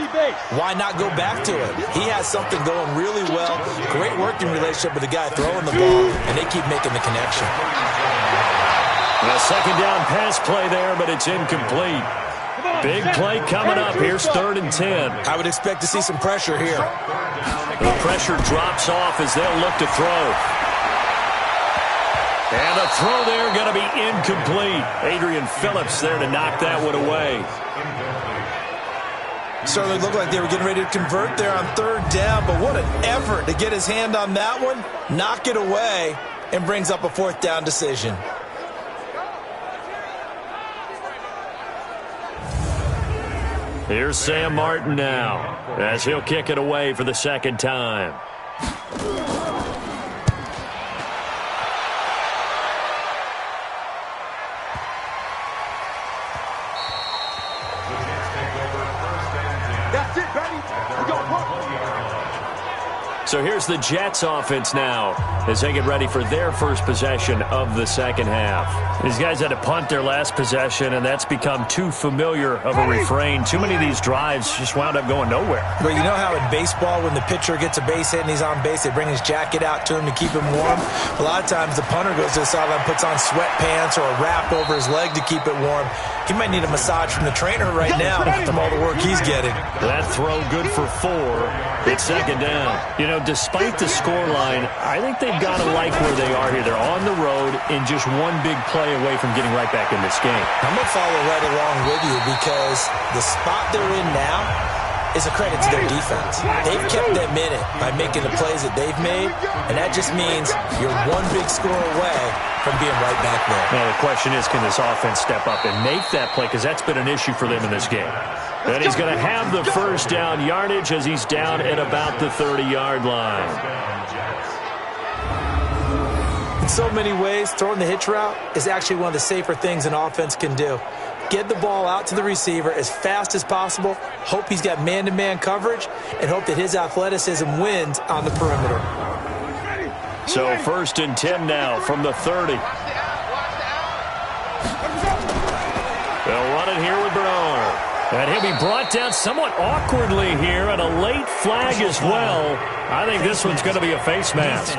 [SPEAKER 3] why not go back to him? He has something going really well. Great working relationship with the guy throwing the ball, and they keep making the connection.
[SPEAKER 2] A second down pass play there, but it's incomplete. Big play coming up. Here's 3rd and 10.
[SPEAKER 3] I would expect to see some pressure here.
[SPEAKER 2] The pressure drops off as they'll look to throw. And the throw there going to be incomplete. Adrian Phillips there to knock that one away.
[SPEAKER 3] Certainly looked like they were getting ready to convert there on 3rd down, but what an effort to get his hand on that one, knock it away, and brings up a 4th down decision.
[SPEAKER 2] Here's Sam Martin now as he'll kick it away for the second time.
[SPEAKER 4] That's it, baby. We go punt.
[SPEAKER 2] So here's the Jets offense now as they get ready for their first possession of the second half. These guys had to punt their last possession, and that's become too familiar of a refrain. Too many of these drives just wound up going nowhere.
[SPEAKER 3] But you know how in baseball when the pitcher gets a base hit and he's on base, they bring his jacket out to him to keep him warm? A lot of times the punter goes to the sideline, puts on sweatpants or a wrap over his leg to keep it warm. He might need a massage from the trainer right now from all the work he's getting.
[SPEAKER 2] That throw good for 4. It's second down. You know, despite the scoreline, I think they've got to like where they are here. They're on the road in just one big play away from getting right back in this game.
[SPEAKER 3] I'm going to follow right along with you because the spot they're in now is a credit to their defense. They've kept them in it by making the plays that they've made, and that just means you're one big score away from being right back there.
[SPEAKER 2] Now, the question is, can this offense step up and make that play? Because that's been an issue for them in this game. And he's going to have the first down yardage as he's down at about the 30-yard line.
[SPEAKER 3] In so many ways, throwing the hitch route is actually one of the safer things an offense can do. Get the ball out to the receiver as fast as possible, hope he's got man-to-man coverage, and hope that his athleticism wins on the perimeter.
[SPEAKER 2] So 1st and 10 now from the 30. They'll run it here with Bernard. And he'll be brought down somewhat awkwardly here, and a late flag as well. I think this one's going to be a face mask.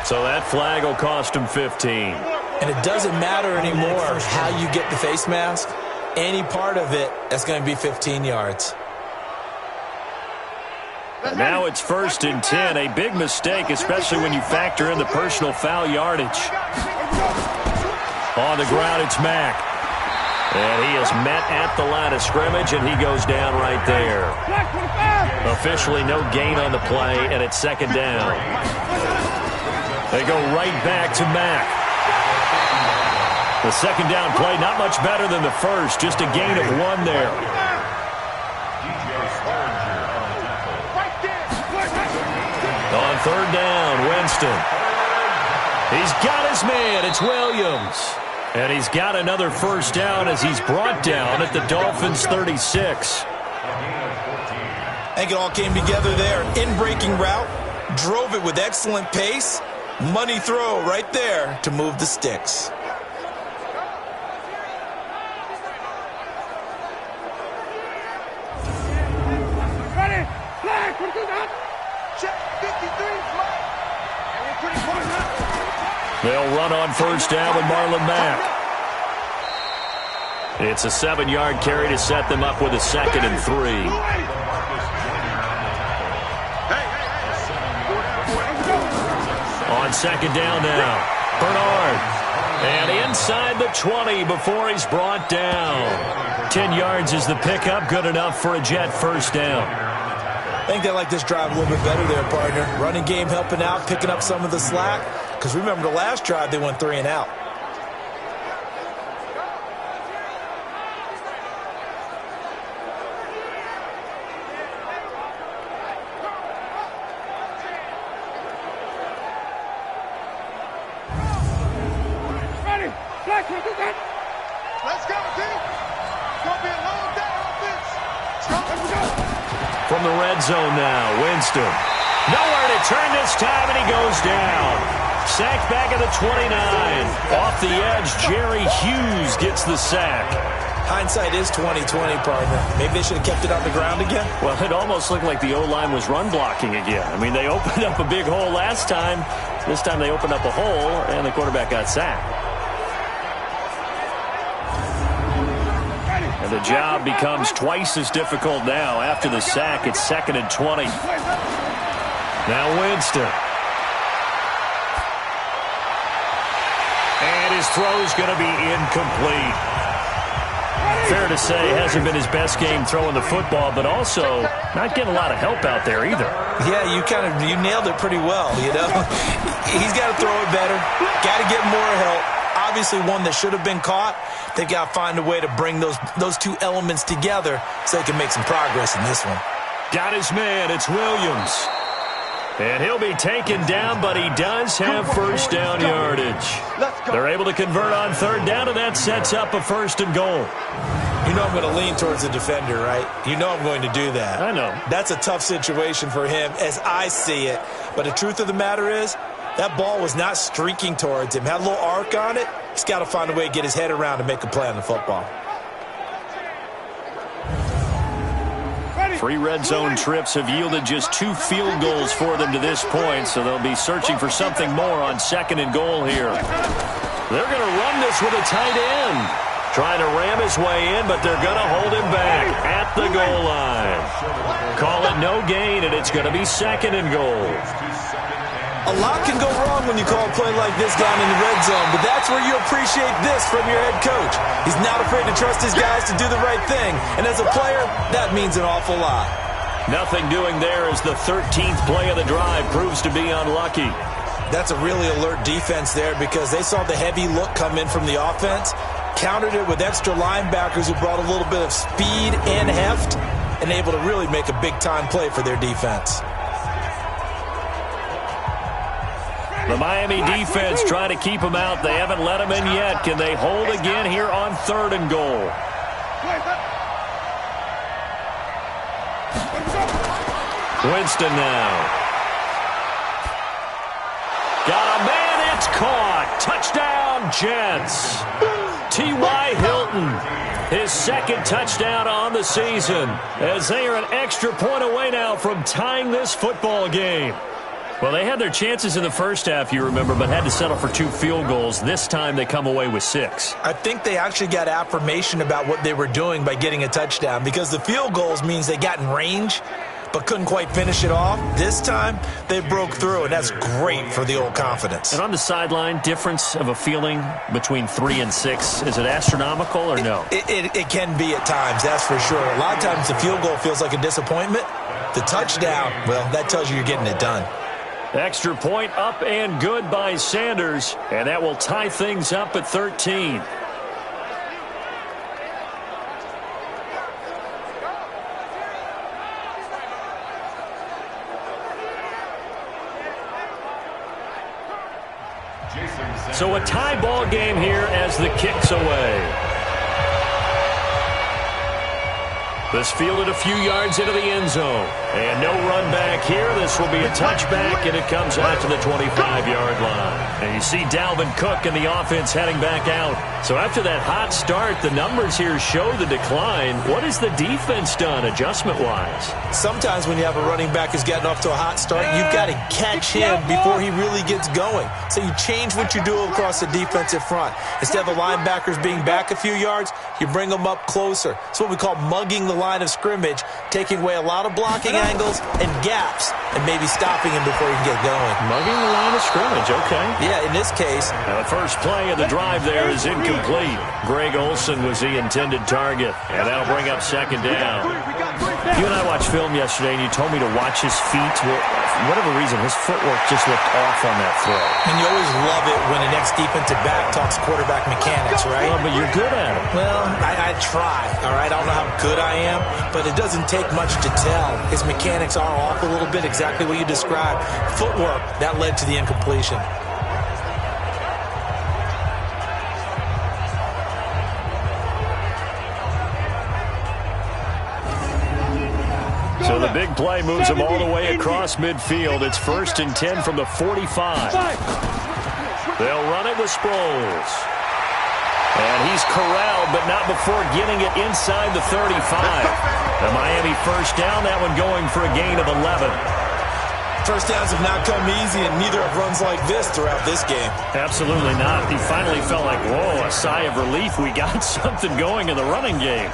[SPEAKER 2] So that flag will cost him 15.
[SPEAKER 3] And it doesn't matter anymore how you get the face mask. Any part of it, that's going to be 15 yards.
[SPEAKER 2] Now it's 1st and 10. A big mistake, especially when you factor in the personal foul yardage. On the ground, it's Mack. And he is met at the line of scrimmage, and he goes down right there. Officially no gain on the play, and it's 2nd down. They go right back to Mack. The 2nd down play, not much better than the first, just a gain of 1 there. On 3rd down, Winston. He's got his man. It's Williams. And he's got another 1st down as he's brought down at the Dolphins' 36.
[SPEAKER 3] I think it all came together there. In-breaking route, drove it with excellent pace. Money throw right there to move the sticks.
[SPEAKER 4] Ready, flag, what is that? Check 53, flag. And we're pretty close now.
[SPEAKER 2] They'll run on 1st down with Marlon Mack. It's a 7-yard carry to set them up with a 2nd and 3. On 2nd down now, Bernard. And inside the 20 before he's brought down. 10 yards is the pickup, good enough for a Jet 1st down.
[SPEAKER 3] I think they like this drive a little bit better there, partner. Running game helping out, picking up some of the slack. Because remember, the last drive, they went 3 and out.
[SPEAKER 4] Ready, flag, what is that? Let's go, team. It's going to be a long day offense. Let's go.
[SPEAKER 2] From the red zone now, Winston. Nowhere to turn this time, and he goes down. Sacked back at the 29. Off the edge, Jerry Hughes gets the sack.
[SPEAKER 3] Hindsight is 20/20, partner. Maybe they should have kept it on the ground again.
[SPEAKER 2] Well, it almost looked like the O-line was run blocking again. I mean, they opened up a big hole last time. This time they opened up a hole, and the quarterback got sacked. And the job becomes twice as difficult now. After the sack, it's 2nd and 20. Now Winston. And his throw's going to be incomplete. Fair to say, hasn't been his best game throwing the football, but also not getting a lot of help out there either.
[SPEAKER 3] Yeah, you nailed it pretty well, you know. He's got to throw it better. Got to get more help. Obviously one that should have been caught. They've got to find a way to bring those two elements together so they can make some progress in this one.
[SPEAKER 2] Got his man. It's Williams. And he'll be taken down, but he does have 1st down yardage. They're able to convert on 3rd down, and that sets up a 1st and goal.
[SPEAKER 3] You know I'm going to lean towards the defender, right? You know I'm going to do that.
[SPEAKER 2] I know.
[SPEAKER 3] That's a tough situation for him as I see it. But the truth of the matter is, that ball was not streaking towards him. Had a little arc on it. He's got to find a way to get his head around and make a play on the football.
[SPEAKER 2] 3 red zone trips have yielded just 2 field goals for them to this point, so they'll be searching for something more on 2nd and goal here. They're going to run this with a tight end. Trying to ram his way in, but they're going to hold him back at the goal line. Call it no gain, and it's going to be 2nd and goal.
[SPEAKER 3] A lot can go wrong when you call a play like this down in the red zone, but that's where you appreciate this from your head coach. He's not afraid to trust his guys to do the right thing, and as a player, that means an awful lot.
[SPEAKER 2] Nothing doing there as the 13th play of the drive proves to be unlucky.
[SPEAKER 3] That's a really alert defense there because they saw the heavy look come in from the offense, countered it with extra linebackers who brought a little bit of speed and heft, and able to really make a big-time play for their defense.
[SPEAKER 2] The Miami defense trying to keep him out. They haven't let him in yet. Can they hold again here on 3rd and goal? Winston now. Got a man. It's caught. Touchdown, Jets. T.Y. Hilton, his 2nd touchdown on the season, as they are an extra point away now from tying this football game. Well, they had their chances in the first half, you remember, but had to settle for 2 field goals. This time they come away with 6.
[SPEAKER 3] I think they actually got affirmation about what they were doing by getting a touchdown because the field goals means they got in range. but couldn't quite finish it off. This time, they broke through, and that's great for the old confidence.
[SPEAKER 2] And on the sideline, difference of a feeling between 3 and 6, is it astronomical or no?
[SPEAKER 3] It can be at times, that's for sure. A lot of times the field goal feels like a disappointment. The touchdown, well, that tells you you're getting it done.
[SPEAKER 2] Extra point up and good by Sanders, and that will tie things up at 13. So a tie ball game here as the kick's away. This fielded a few yards into the end zone. And no run back here. This will be a touchback, and it comes out to the 25-yard line. And you see Dalvin Cook and the offense heading back out. So after that hot start, the numbers here show the decline. What has the defense done adjustment-wise?
[SPEAKER 3] Sometimes when you have a running back who's getting off to a hot start, you've got to catch him before he really gets going. So you change what you do across the defensive front. Instead of the linebackers being back a few yards, you bring them up closer. It's what we call mugging the line of scrimmage, taking away a lot of blocking angles and gaps, and maybe stopping him before he can get going.
[SPEAKER 2] Mugging the line of scrimmage, okay.
[SPEAKER 3] Yeah, in this case.
[SPEAKER 2] Now the first play of the drive there is incomplete. Greg Olsen was the intended target, and that'll bring up second down. You and I watched film yesterday, and you told me to watch his feet. Well, for whatever reason, his footwork just looked off on that throw.
[SPEAKER 3] And you always love it when an ex-defensive back talks quarterback mechanics, right?
[SPEAKER 2] Well, but you're good at it.
[SPEAKER 3] Well, I try, all right? I don't know how good I am, but it doesn't take much to tell. His mechanics are off a little bit, exactly what you described. Footwork, that led to the incompletion.
[SPEAKER 2] So the big play moves him all the way across midfield. It's 1st and 10 from the 45. They'll run it with Sproles. And he's corralled, but not before getting it inside the 35. The Miami first down, that one going for a gain of 11.
[SPEAKER 3] First downs have not come easy, and neither have runs like this throughout this game.
[SPEAKER 2] Absolutely not. He finally felt like, whoa, a sigh of relief. We got something going in the running game.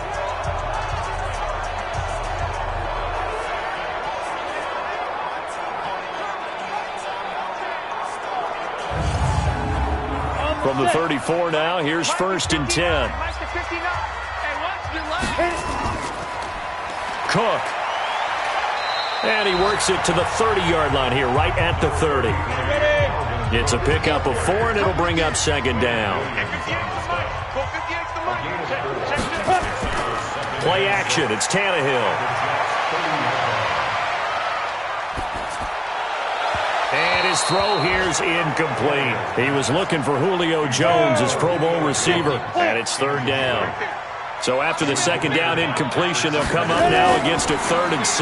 [SPEAKER 2] From the 34 now, here's 1st and 10. Cook. And he works it to the 30-yard line here, right at the 30. It's a pickup of 4, and it'll bring up second down. Play action. It's Tannehill. And his throw here's incomplete. He was looking for Julio Jones, his Pro Bowl receiver, and it's 3rd down. So after the second down incompletion, they'll come up now against a 3rd and 6.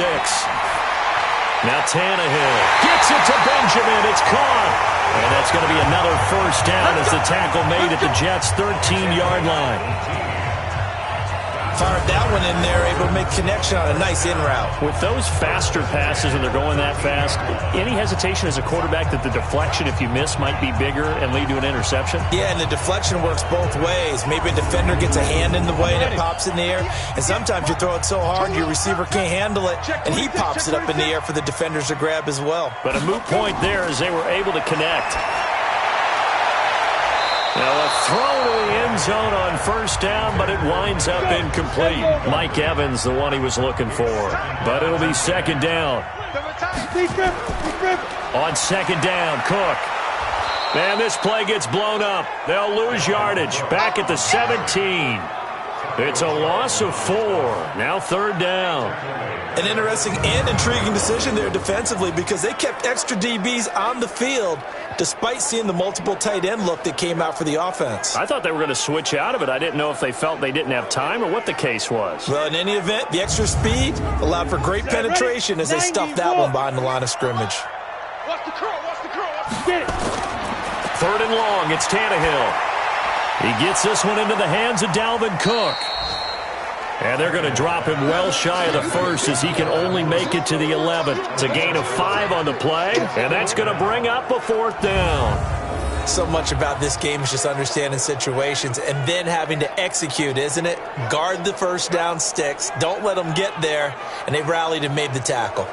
[SPEAKER 2] Now Tannehill gets it to Benjamin. It's caught. And that's going to be another first down as the tackle made at the Jets' 13-yard line.
[SPEAKER 3] Fired that one in there, able to make connection on a nice in route.
[SPEAKER 2] With those faster passes and they're going that fast, any hesitation as a quarterback that the deflection, if you miss, might be bigger and lead to an interception?
[SPEAKER 3] Yeah, and the deflection works both ways. Maybe a defender gets a hand in the way and it pops in the air, and sometimes you throw it so hard your receiver can't handle it, and he pops it up in the air for the defenders to grab as well.
[SPEAKER 2] But a moot point there as they were able to connect. Now a throw to the end zone on first down, but it winds up incomplete. Mike Evans, the one he was looking for. But it'll be second down. On second down, Cook. And this play gets blown up. They'll lose yardage. Back at the 17. It's a loss of 4. Now 3rd down.
[SPEAKER 3] An interesting and intriguing decision there defensively because they kept extra DBs on the field despite seeing the multiple tight end look that came out for the offense.
[SPEAKER 2] I thought they were going to switch out of it. I didn't know if they felt they didn't have time or what the case was.
[SPEAKER 3] Well, in any event, the extra speed allowed for great penetration as they stuffed that one behind the line of scrimmage.
[SPEAKER 4] Watch the curl, watch the curl, get it.
[SPEAKER 2] 3rd and long, it's Tannehill. He gets this one into the hands of Dalvin Cook. And they're going to drop him well shy of the 1st as he can only make it to the 11th. It's a gain of 5 on the play, and that's going to bring up a 4th down.
[SPEAKER 3] So much about this game is just understanding situations and then having to execute, isn't it? Guard the first down sticks. Don't let them get there. And they rallied and made the tackle.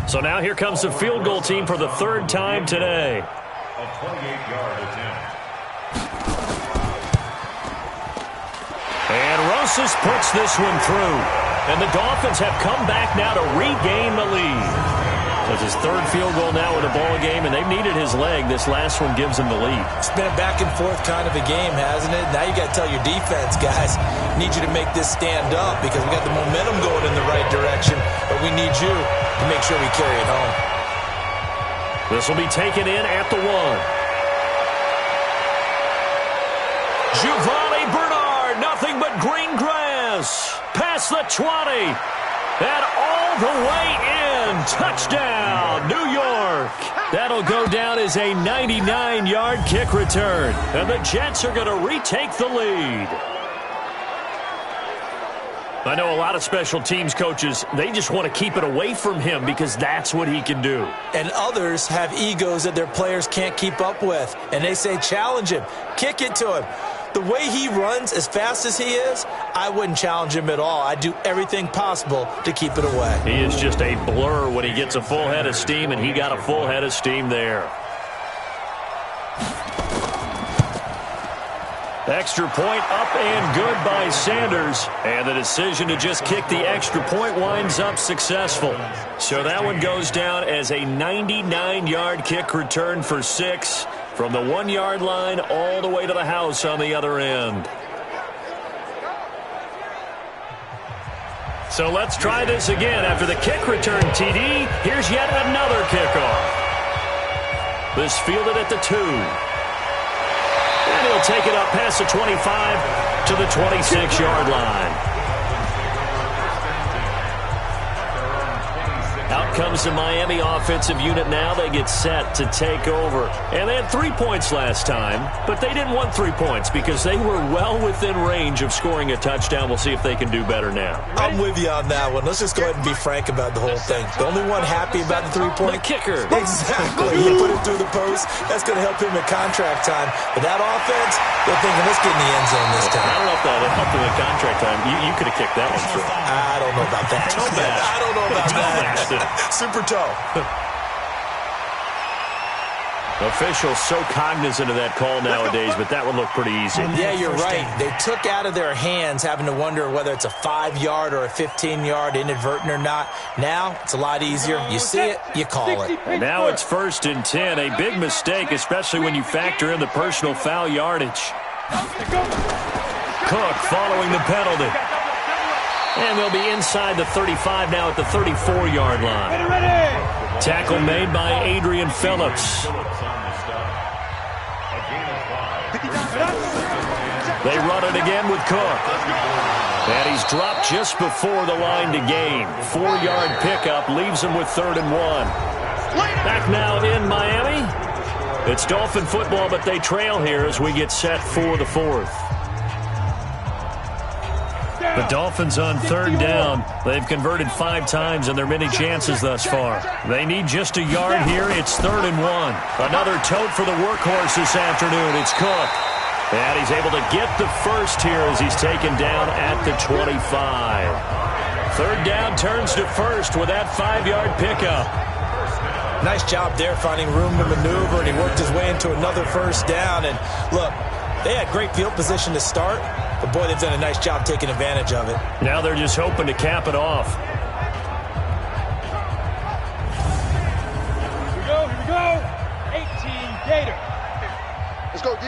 [SPEAKER 2] So now here comes the field goal team for the third time today.
[SPEAKER 5] A 28-yard attempt.
[SPEAKER 2] And Rosas puts this one through. And the Dolphins have come back now to regain the lead. That's his third field goal now with a ball game, and they've needed his leg. This last one gives him the lead.
[SPEAKER 3] It's been a back-and-forth kind of a game, hasn't it? Now you got to tell your defense, guys, need you to make this stand up because we got the momentum going in the right direction, but we need you to make sure we carry it home.
[SPEAKER 2] This will be taken in at the 1. Giovanni Bernard, nothing but green grass. Past the 20. And all the way in. Touchdown, New York. That'll go down as a 99-yard kick return. And the Jets are going to retake the lead. I know a lot of special teams coaches, they just want to keep it away from him because that's what he can do.
[SPEAKER 3] And others have egos that their players can't keep up with. And they say, challenge him. Kick it to him. The way he runs as fast as he is, I wouldn't challenge him at all. I'd do everything possible to keep it away.
[SPEAKER 2] He is just a blur when he gets a full head of steam, and he got a full head of steam there. Extra point up and good by Sanders. And the decision to just kick the extra point winds up successful. So that one goes down as a 99-yard kick return for 6 from the 1-yard line all the way to the house on the other end. So let's try this again. After the kick return, TD, here's yet another kickoff. This fielded at the 2. And he'll take it up past the 25 to the 26-yard line. Out comes the Miami offensive unit now. They get set to take over. And they had 3 points last time, but they didn't want 3 points because they were well within range of scoring a touchdown. We'll see if they can do better now.
[SPEAKER 3] I'm with you on that one. Let's just go ahead and be frank about the whole thing. The only one happy about the 3-point?
[SPEAKER 2] The kicker.
[SPEAKER 3] Exactly. He put it through the post. That's going to help him at contract time. But that offense, they're thinking, let's get in the end zone this time.
[SPEAKER 2] I don't know if that helped him at contract time. You could have kicked that one through.
[SPEAKER 3] I don't know about that. I don't know about that. Super toe.
[SPEAKER 2] Officials so cognizant of that call nowadays, but that one looked pretty easy.
[SPEAKER 3] Yeah, you're right. They took out of their hands having to wonder whether it's a 5-yard or a 15-yard, inadvertent or not. Now, it's a lot easier. You see it, you call it.
[SPEAKER 2] And now it's 1st and 10. A big mistake, especially when you factor in the personal foul yardage. Cook following the penalty. And they'll be inside the 35 now at the 34-yard line. Tackle made by Adrian Phillips. They run it again with Cook. And he's dropped just before the line to gain. 4-yard pickup leaves him with 3rd and 1. Back now in Miami. It's Dolphin football, but they trail here as we get set for the 4th. The Dolphins on 3rd down. They've converted 5 times in their many chances thus far. They need just a yard here. It's 3rd and 1. Another tote for the workhorse this afternoon. It's Cook. And he's able to get the first here as he's taken down at the 25. 3rd down turns to 1st with that 5-yard pickup.
[SPEAKER 3] Nice job there finding room to maneuver, and he worked his way into another 1st down. And look, they had great field position to start, but boy, they've done a nice job taking advantage of it.
[SPEAKER 2] Now they're just hoping to cap it off.
[SPEAKER 4] Here we go. 18 Gator. Let's go, D.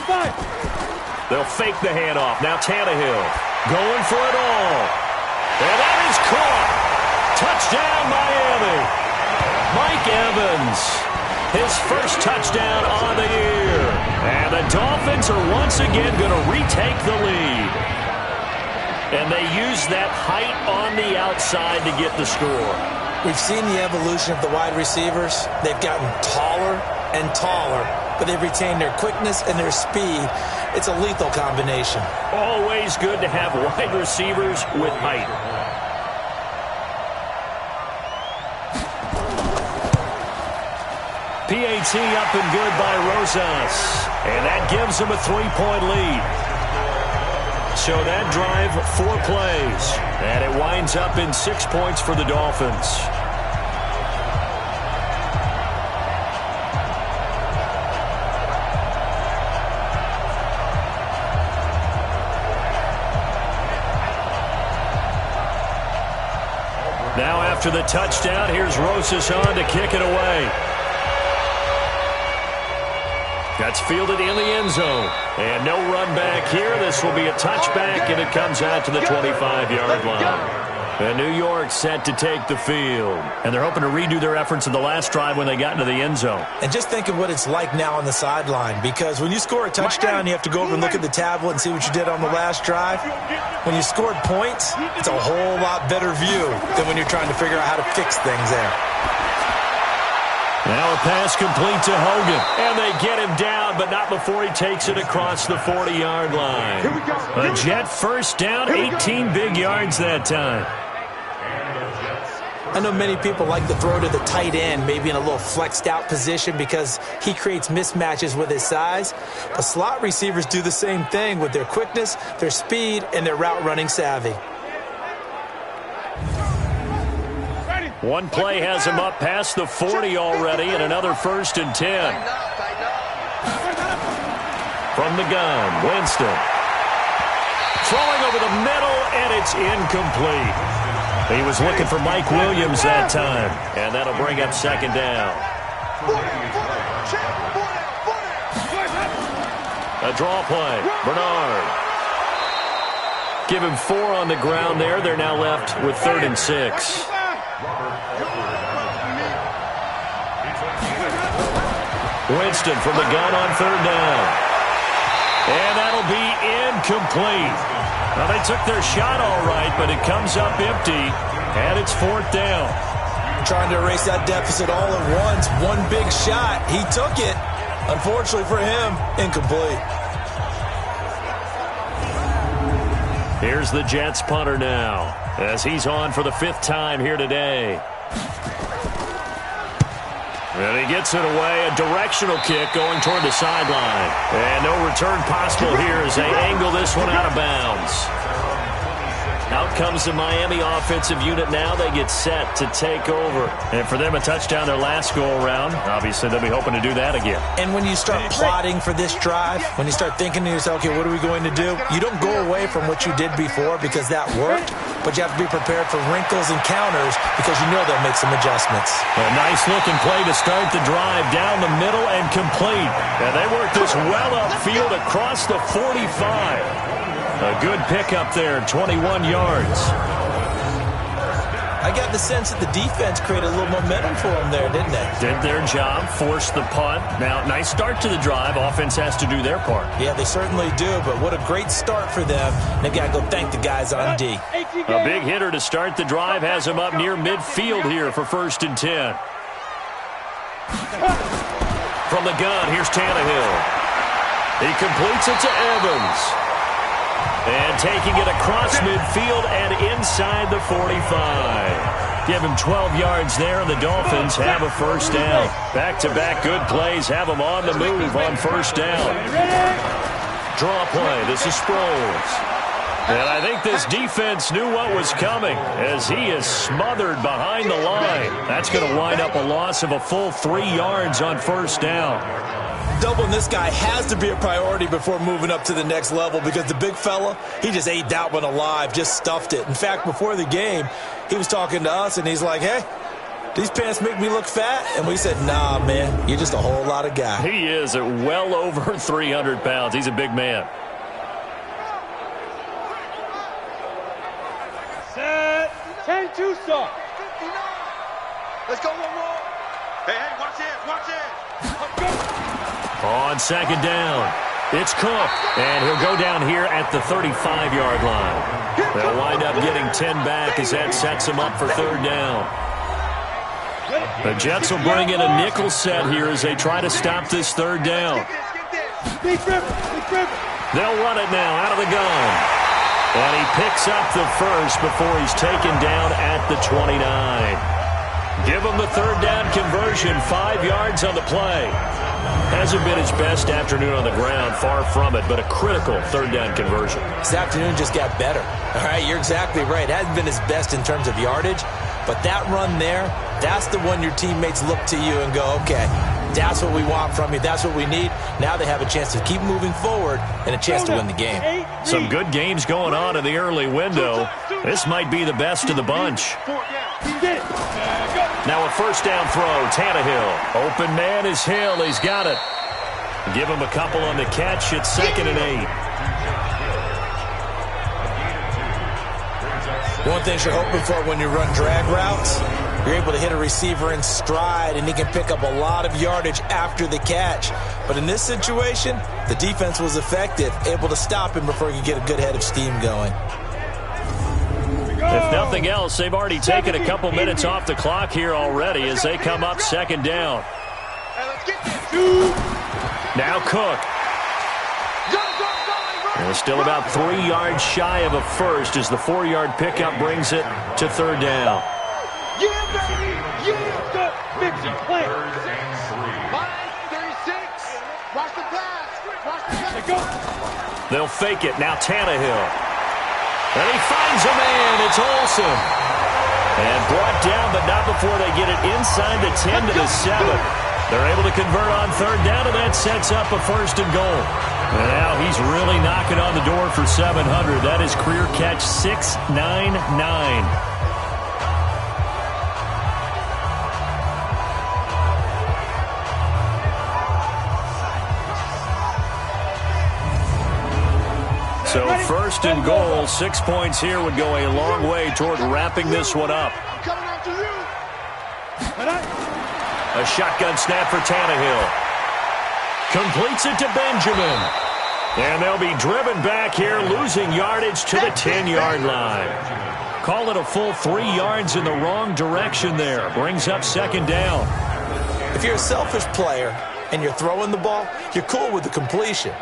[SPEAKER 4] 5.
[SPEAKER 2] They'll fake the handoff. Now Tannehill going for it all. And that is caught. Touchdown, Miami. Mike Evans. His first touchdown on the year. And the Dolphins are once again going to retake the lead. And they use that height on the outside to get the score.
[SPEAKER 3] We've seen the evolution of the wide receivers. They've gotten taller, and taller, but they've retained their quickness and their speed. It's a lethal combination.
[SPEAKER 2] Always good to have wide receivers with height. PAT up and good by Rosas. And that gives them a 3-point lead. So that drive, 4 plays. And it winds up in 6 points for the Dolphins. Now after the touchdown, here's Rosas on to kick it away. That's fielded in the end zone. And no run back here. This will be a touchback, and it comes out to the 25-yard line. And New York set to take the field. And they're hoping to redo their efforts in the last drive when they got into the end zone.
[SPEAKER 3] And just think of what it's like now on the sideline, because when you score a touchdown, you have to go over and look at the tablet and see what you did on the last drive. When you scored points, it's a whole lot better view than when you're trying to figure out how to fix things there.
[SPEAKER 2] Now a pass complete to Hogan. And they get him down, but not before he takes it across the 40-yard line. A Jet first down, 18 big yards that time.
[SPEAKER 3] I know many people like to throw to the tight end, maybe in a little flexed out position because he creates mismatches with his size. But slot receivers do the same thing with their quickness, their speed, and their route running savvy.
[SPEAKER 2] One play has him up past the 40 already, and another 1st and 10. From the gun, Winston. Throwing over the middle, and it's incomplete. He was looking for Mike Williams that time, and that'll bring up 2nd down. A draw play, Bernard. Give him 4 on the ground there. They're now left with 3rd and 6. Winston from the gun on 3rd down. And that'll be incomplete. Now, they took their shot all right, but it comes up empty, and it's 4th down.
[SPEAKER 3] Trying to erase that deficit all at once. One big shot. He took it. Unfortunately for him, incomplete.
[SPEAKER 2] Here's the Jets punter now, as he's on for the 5th time here today. And he gets it away, a directional kick going toward the sideline. And no return possible here as they angle this one out of bounds. Out comes the Miami offensive unit now. They get set to take over. And for them, a touchdown their last go-around. Obviously, they'll be hoping to do that again.
[SPEAKER 3] And when you start plotting for this drive, when you start thinking to yourself, okay, what are we going to do? You don't go away from what you did before because that worked, but you have to be prepared for wrinkles and counters because you know they'll make some adjustments.
[SPEAKER 2] A nice-looking play to start the drive down the middle and complete. And they work this well upfield across the 45. A good pickup there, 21 yards.
[SPEAKER 3] I got the sense that the defense created a little momentum for them there, didn't they?
[SPEAKER 2] Did their job, forced the punt. Now, nice start to the drive. Offense has to do their part.
[SPEAKER 3] Yeah, they certainly do, but what a great start for them. They've got to go thank the guys on D.
[SPEAKER 2] A big hitter to start the drive has him up near midfield here for 1st and 10. From the gun, here's Tannehill. He completes it to Evans. And taking it across midfield and inside the 45. Give him 12 yards there, and the Dolphins have a 1st down. Back-to-back good plays have them on the move on 1st down. Draw play. This is Sproles. And I think this defense knew what was coming as he is smothered behind the line. That's going to wind up a loss of a full 3 yards on 1st down.
[SPEAKER 3] Doubling this guy has to be a priority before moving up to the next level because the big fella, he just ate that one alive, just stuffed it. In fact, before the game, he was talking to us, and he's like, hey, these pants make me look fat? And we said, nah, man, you're just a whole lot of guy.
[SPEAKER 2] He is at well over 300 pounds. He's a big man.
[SPEAKER 4] Set. 10-2 start. Let's go one more. Hey, watch it, watch it.
[SPEAKER 2] On 2nd down, it's Cook, and he'll go down here at the 35-yard line. They'll wind up getting 10 back as that sets him up for 3rd down. The Jets will bring in a nickel set here as they try to stop this third down. They'll run it now out of the gun. And he picks up the first before he's taken down at the 29. Give him the third down conversion, 5 yards on the play. Hasn't been his best afternoon on the ground, far from it, but a critical third down conversion.
[SPEAKER 3] This afternoon just got better. All right, you're exactly right. It hasn't been his best in terms of yardage, but that run there, that's the one your teammates look to you and go, okay, that's what we want from you. That's what we need. Now they have a chance to keep moving forward and a chance to win the game.
[SPEAKER 2] Some good games going on in the early window. This might be the best of the bunch. Now a first down throw, Tannehill. Open man is Hill. He's got it. Give him a couple on the catch. It's 2nd and 8.
[SPEAKER 3] One thing you're hoping for when you run drag routes, you're able to hit a receiver in stride, and he can pick up a lot of yardage after the catch. But in this situation, the defense was effective, able to stop him before he could get a good head of steam going.
[SPEAKER 2] If nothing else, they've already taken a couple minutes off the clock here already as they come up 2nd down. Now Cook. And still about 3 yards shy of a first as the 4-yard pickup brings it to 3rd down. They'll fake it. Now Tannehill. And he finds a man. It's Olsen. And brought down, but not before they get it inside the 10 to the 7. They're able to convert on 3rd down, and that sets up a 1st and goal. And now he's really knocking on the door for 700. That is career catch 699. So 1st and goal, 6 points here would go a long way toward wrapping this one up. A shotgun snap for Tannehill. Completes it to Benjamin. And they'll be driven back here, losing yardage to the 10-yard line. Call it a full 3 yards in the wrong direction there. Brings up 2nd down.
[SPEAKER 3] If you're a selfish player and you're throwing the ball, you're cool with the completion.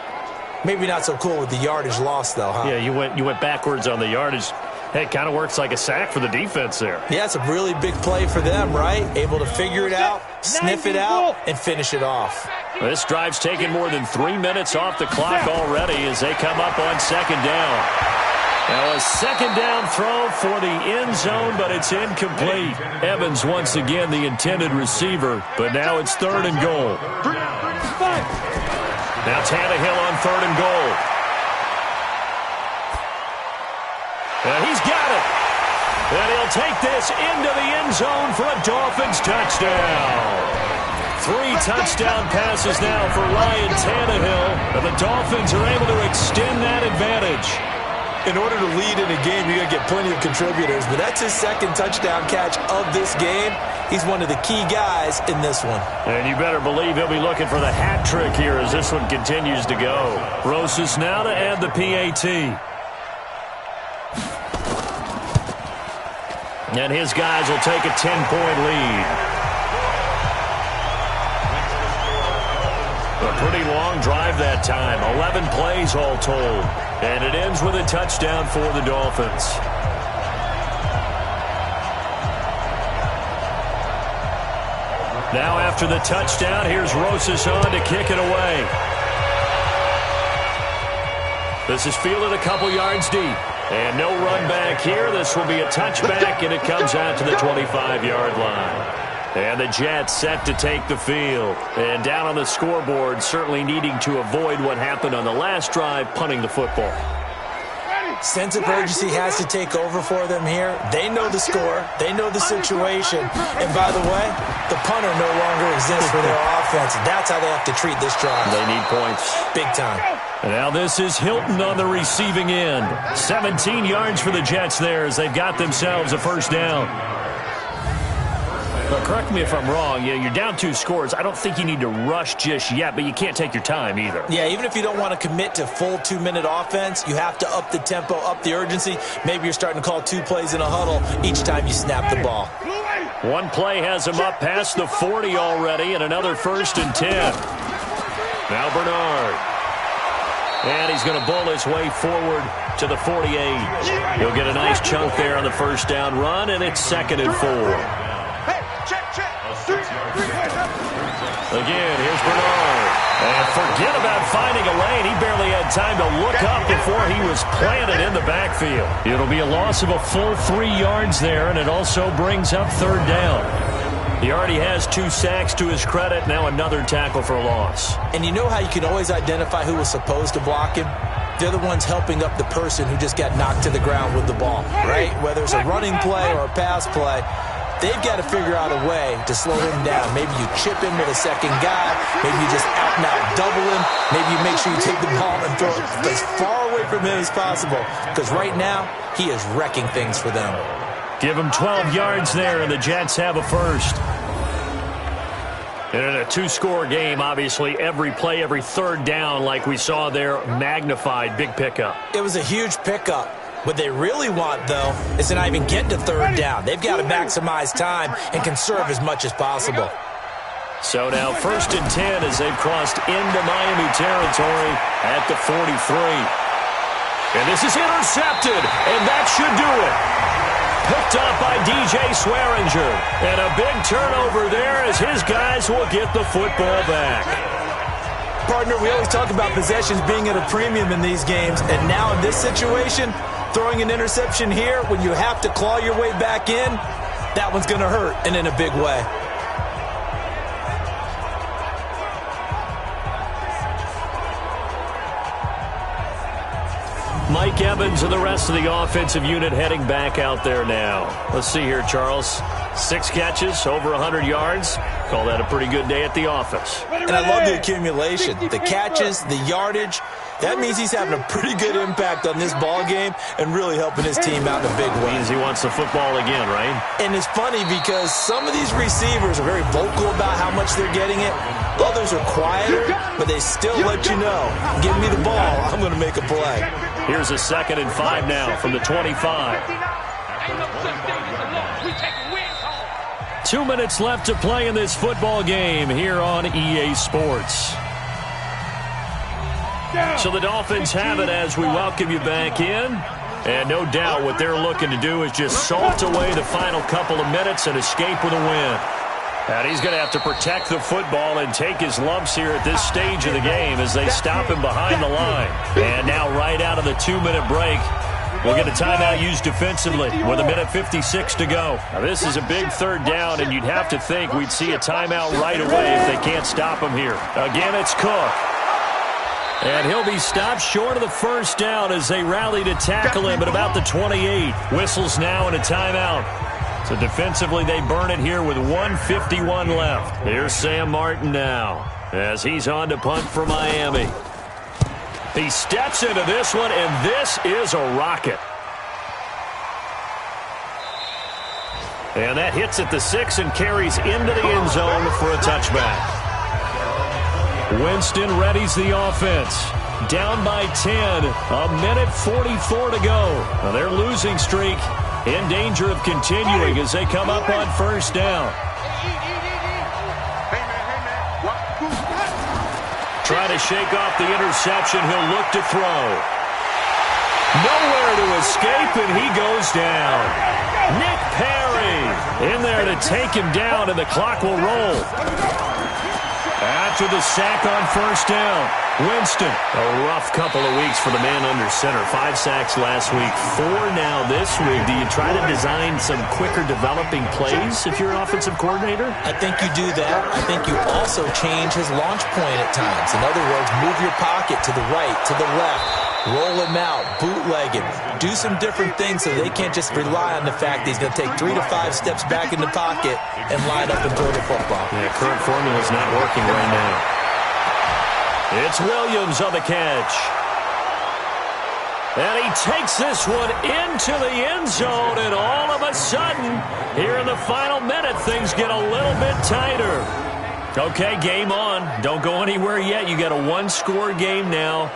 [SPEAKER 3] Maybe not so cool with the yardage loss, though, huh?
[SPEAKER 2] Yeah, you went backwards on the yardage. Hey, it kind of works like a sack for the defense there.
[SPEAKER 3] Yeah, it's a really big play for them, right? Able to figure it out, sniff it out, and finish it off.
[SPEAKER 2] This drive's taken more than 3 minutes off the clock already as they come up on 2nd down. Now a 2nd down throw for the end zone, but it's incomplete. Evans once again the intended receiver, but now it's 3rd and goal. Now Tannehill on 3rd and goal. And he's got it. And he'll take this into the end zone for a Dolphins touchdown. 3 touchdown passes now for Ryan Tannehill. And the Dolphins are able to extend that advantage.
[SPEAKER 3] In order to lead in a game, you're going to get plenty of contributors. But that's his 2nd touchdown catch of this game. He's one of the key guys in this one.
[SPEAKER 2] And you better believe he'll be looking for the hat trick here as this one continues to go. Rosas now to add the PAT. And his guys will take a 10-point lead. A pretty long drive that time. 11 plays all told. And it ends with a touchdown for the Dolphins. Now after the touchdown, here's Rosas on to kick it away. This is fielded a couple yards deep. And no run back here. This will be a touchback, and it comes out to the 25-yard line. And the Jets set to take the field. And down on the scoreboard, certainly needing to avoid what happened on the last drive, punting the football.
[SPEAKER 3] Sense of urgency has to take over for them here. They know the score. They know the situation. And by the way, the punter no longer exists for their offense. That's how they have to treat this drive.
[SPEAKER 2] They need points.
[SPEAKER 3] Big time.
[SPEAKER 2] And now this is Hilton on the receiving end. 17 yards for the Jets there as they've got themselves a 1st down. Well, correct me if I'm wrong. You're down 2 scores. I don't think you need to rush just yet, but you can't take your time either.
[SPEAKER 3] Yeah, even if you don't want to commit to full 2-minute offense, you have to up the tempo, up the urgency. Maybe you're starting to call 2 plays in a huddle each time you snap the ball.
[SPEAKER 2] One play has him up past the 40 already, and another 1st and 10. Now Bernard. And he's going to bull his way forward to the 48. He'll get a nice chunk there on the 1st down run, and it's 2nd and 4. Again, here's Bernard. And forget about finding a lane. He barely had time to look up before he was planted in the backfield. It'll be a loss of a full 3 yards there, and it also brings up 3rd down. He already has 2 sacks to his credit. Now another tackle for a loss.
[SPEAKER 3] And you know how you can always identify who was supposed to block him? They're the ones helping up the person who just got knocked to the ground with the ball, right? Whether it's a running play or a pass play, they've got to figure out a way to slow him down. Maybe you chip him with a second guy. Maybe you just out-and-out double him. Maybe you make sure you take the ball and throw it as far away from him as possible. Because right now, he is wrecking things for them.
[SPEAKER 2] Give him 12 yards there, and the Jets have a 1st. And in a 2-score game, obviously, every play, every 3rd down, like we saw there, magnified. Big pickup.
[SPEAKER 3] It was a huge pickup. What they really want, though, is to not even get to 3rd down. They've got to maximize time and conserve as much as possible.
[SPEAKER 2] So now 1st and 10 as they've crossed into Miami territory at the 43. And this is intercepted, and that should do it. Picked up by DJ Swearinger. And a big turnover there as his guys will get the football back.
[SPEAKER 3] Partner, we always talk about possessions being at a premium in these games, and now in this situation, throwing an interception here when you have to claw your way back in, that one's going to hurt, and in a big way.
[SPEAKER 2] Mike Evans and the rest of the offensive unit heading back out there now. Let's see here, Charles. 6 catches, over 100 yards. Call that a pretty good day at the office.
[SPEAKER 3] And I love the accumulation. The catches, the yardage. That means he's having a pretty good impact on this ball game and really helping his team out in a big way.
[SPEAKER 2] Means he wants the football again, right?
[SPEAKER 3] And it's funny because some of these receivers are very vocal about how much they're getting it. Others are quieter, but they still let you know, give me the ball, I'm going to make a play.
[SPEAKER 2] Here's a 2nd and 5 now from the 25. 2 minutes left to play in this football game here on EA Sports. So the Dolphins have it as we welcome you back in. And no doubt what they're looking to do is just salt away the final couple of minutes and escape with a win. And he's going to have to protect the football and take his lumps here at this stage of the game as they stop him behind the line. And now right out of the 2-minute break, we'll get a timeout used defensively with 1:56 to go. Now this is a big 3rd down, and you'd have to think we'd see a timeout right away if they can't stop him here. Again, it's Cook. And he'll be stopped short of the 1st down as they rally to tackle him at about the 28. Whistles now and a timeout. So defensively, they burn it here with 1:51 left. Here's Sam Martin now as he's on to punt for Miami. He steps into this one, and this is a rocket. And that hits at the 6 and carries into the end zone for a touchback. Winston readies the offense. Down by 10. 1:44 to go. Now their losing streak in danger of continuing as they come up on 1st down. Trying to shake off the interception. He'll look to throw. Nowhere to escape, and he goes down. Nick Perry in there to take him down, and the clock will roll. After the sack on 1st down, Winston. A rough couple of weeks for the man under center. 5 sacks last week, 4 now this week. Do you try to design some quicker developing plays if you're an offensive coordinator?
[SPEAKER 3] I think you do that. I think you also change his launch point at times. In other words, move your pocket to the right, to the left. Roll him out, bootleg him. Do some different things so they can't just rely on the fact that he's going to take 3 to 5 steps back in the pocket and line up and throw the football.
[SPEAKER 2] Yeah, current formula is not working right now. It's Williams on the catch. And he takes this one into the end zone, and all of a sudden, here in the final minute, things get a little bit tighter. Okay, game on. Don't go anywhere yet. You got a one-score game now.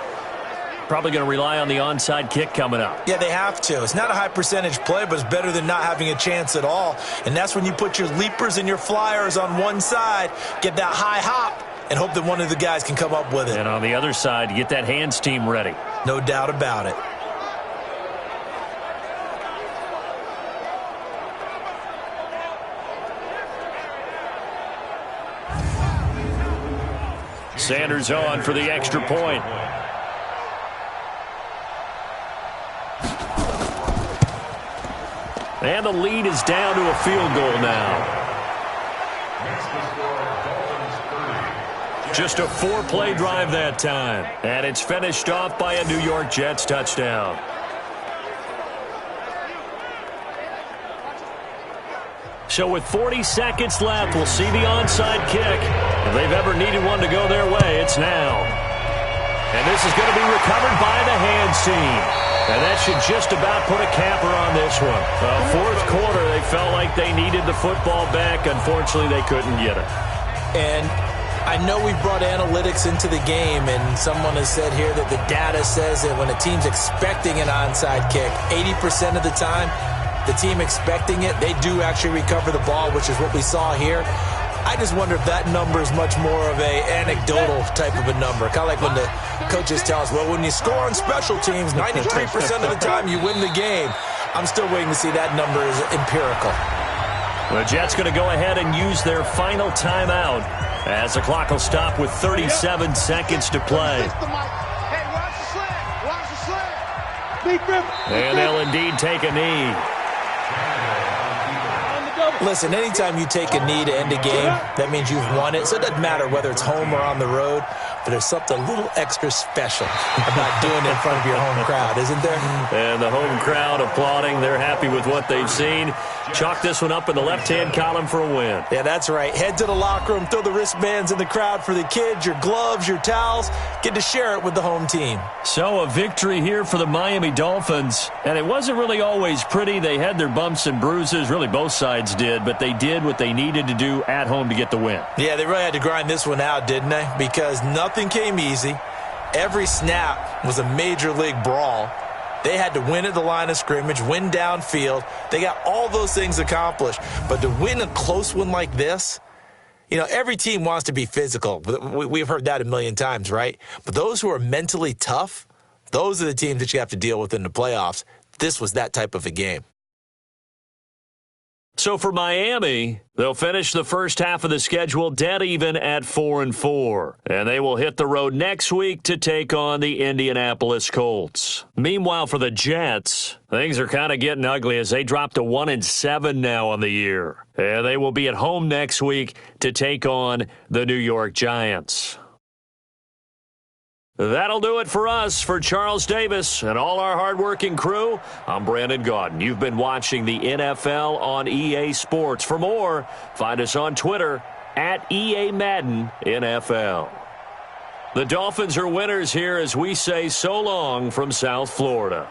[SPEAKER 2] Probably going to rely on the onside kick coming up.
[SPEAKER 3] Yeah, they have to. It's not a high-percentage play, but it's better than not having a chance at all. And that's when you put your leapers and your flyers on one side, get that high hop, and hope that one of the guys can come up with it.
[SPEAKER 2] And on the other side, get that hands team ready.
[SPEAKER 3] No doubt about it.
[SPEAKER 2] Sanders on for the extra point. And the lead is down to a field goal now. Just a 4-play drive that time. And it's finished off by a New York Jets touchdown. So with 40 seconds left, we'll see the onside kick. If they've ever needed one to go their way, it's now. And this is going to be recovered by the hands team. And that should just about put a capper on this one. Fourth quarter, they felt like they needed the football back. Unfortunately, they couldn't get it.
[SPEAKER 3] And I know we've brought analytics into the game, and someone has said here that the data says that when a team's expecting an onside kick, 80% of the time, the team expecting it, they do actually recover the ball, which is what we saw here. I just wonder if that number is much more of a anecdotal type of a number. Kind of like when the coaches tell us, well, when you score on special teams, 93% of the time you win the game. I'm still waiting to see that number is empirical.
[SPEAKER 2] The Jets going to go ahead and use their final timeout as the clock will stop with 37 seconds to play. And they'll indeed take a knee.
[SPEAKER 3] Listen, anytime you take a knee to end a game, that means you've won it. So it doesn't matter whether it's home or on the road, but there's something a little extra special about doing it in front of your home crowd, isn't there?
[SPEAKER 2] And the home crowd applauding. They're happy with what they've seen. Chalk this one up in the left-hand column for a win.
[SPEAKER 3] Yeah, that's right. Head to the locker room, throw the wristbands in the crowd for the kids, your gloves, your towels. Get to share it with the home team.
[SPEAKER 2] So a victory here for the Miami Dolphins. And it wasn't really always pretty. They had their bumps and bruises. Really, both sides did. But they did what they needed to do at home to get the win.
[SPEAKER 3] Yeah, they really had to grind this one out, didn't they? Because nothing came easy. Every snap was a major league brawl. They had to win at the line of scrimmage, win downfield. They got all those things accomplished. But to win a close one like this, you know, every team wants to be physical. We've heard that a million times, right? But those who are mentally tough, those are the teams that you have to deal with in the playoffs. This was that type of a game.
[SPEAKER 2] So for Miami, they'll finish the first half of the schedule dead even at 4-4. And they will hit the road next week to take on the Indianapolis Colts. Meanwhile, for the Jets, things are kind of getting ugly as they drop to 1-7 now on the year. And they will be at home next week to take on the New York Giants. That'll do it for us. For Charles Davis and all our hardworking crew, I'm Brandon Gaudin. You've been watching the NFL on EA Sports. For more, find us on Twitter at EA Madden NFL. The Dolphins are winners here as we say so long from South Florida.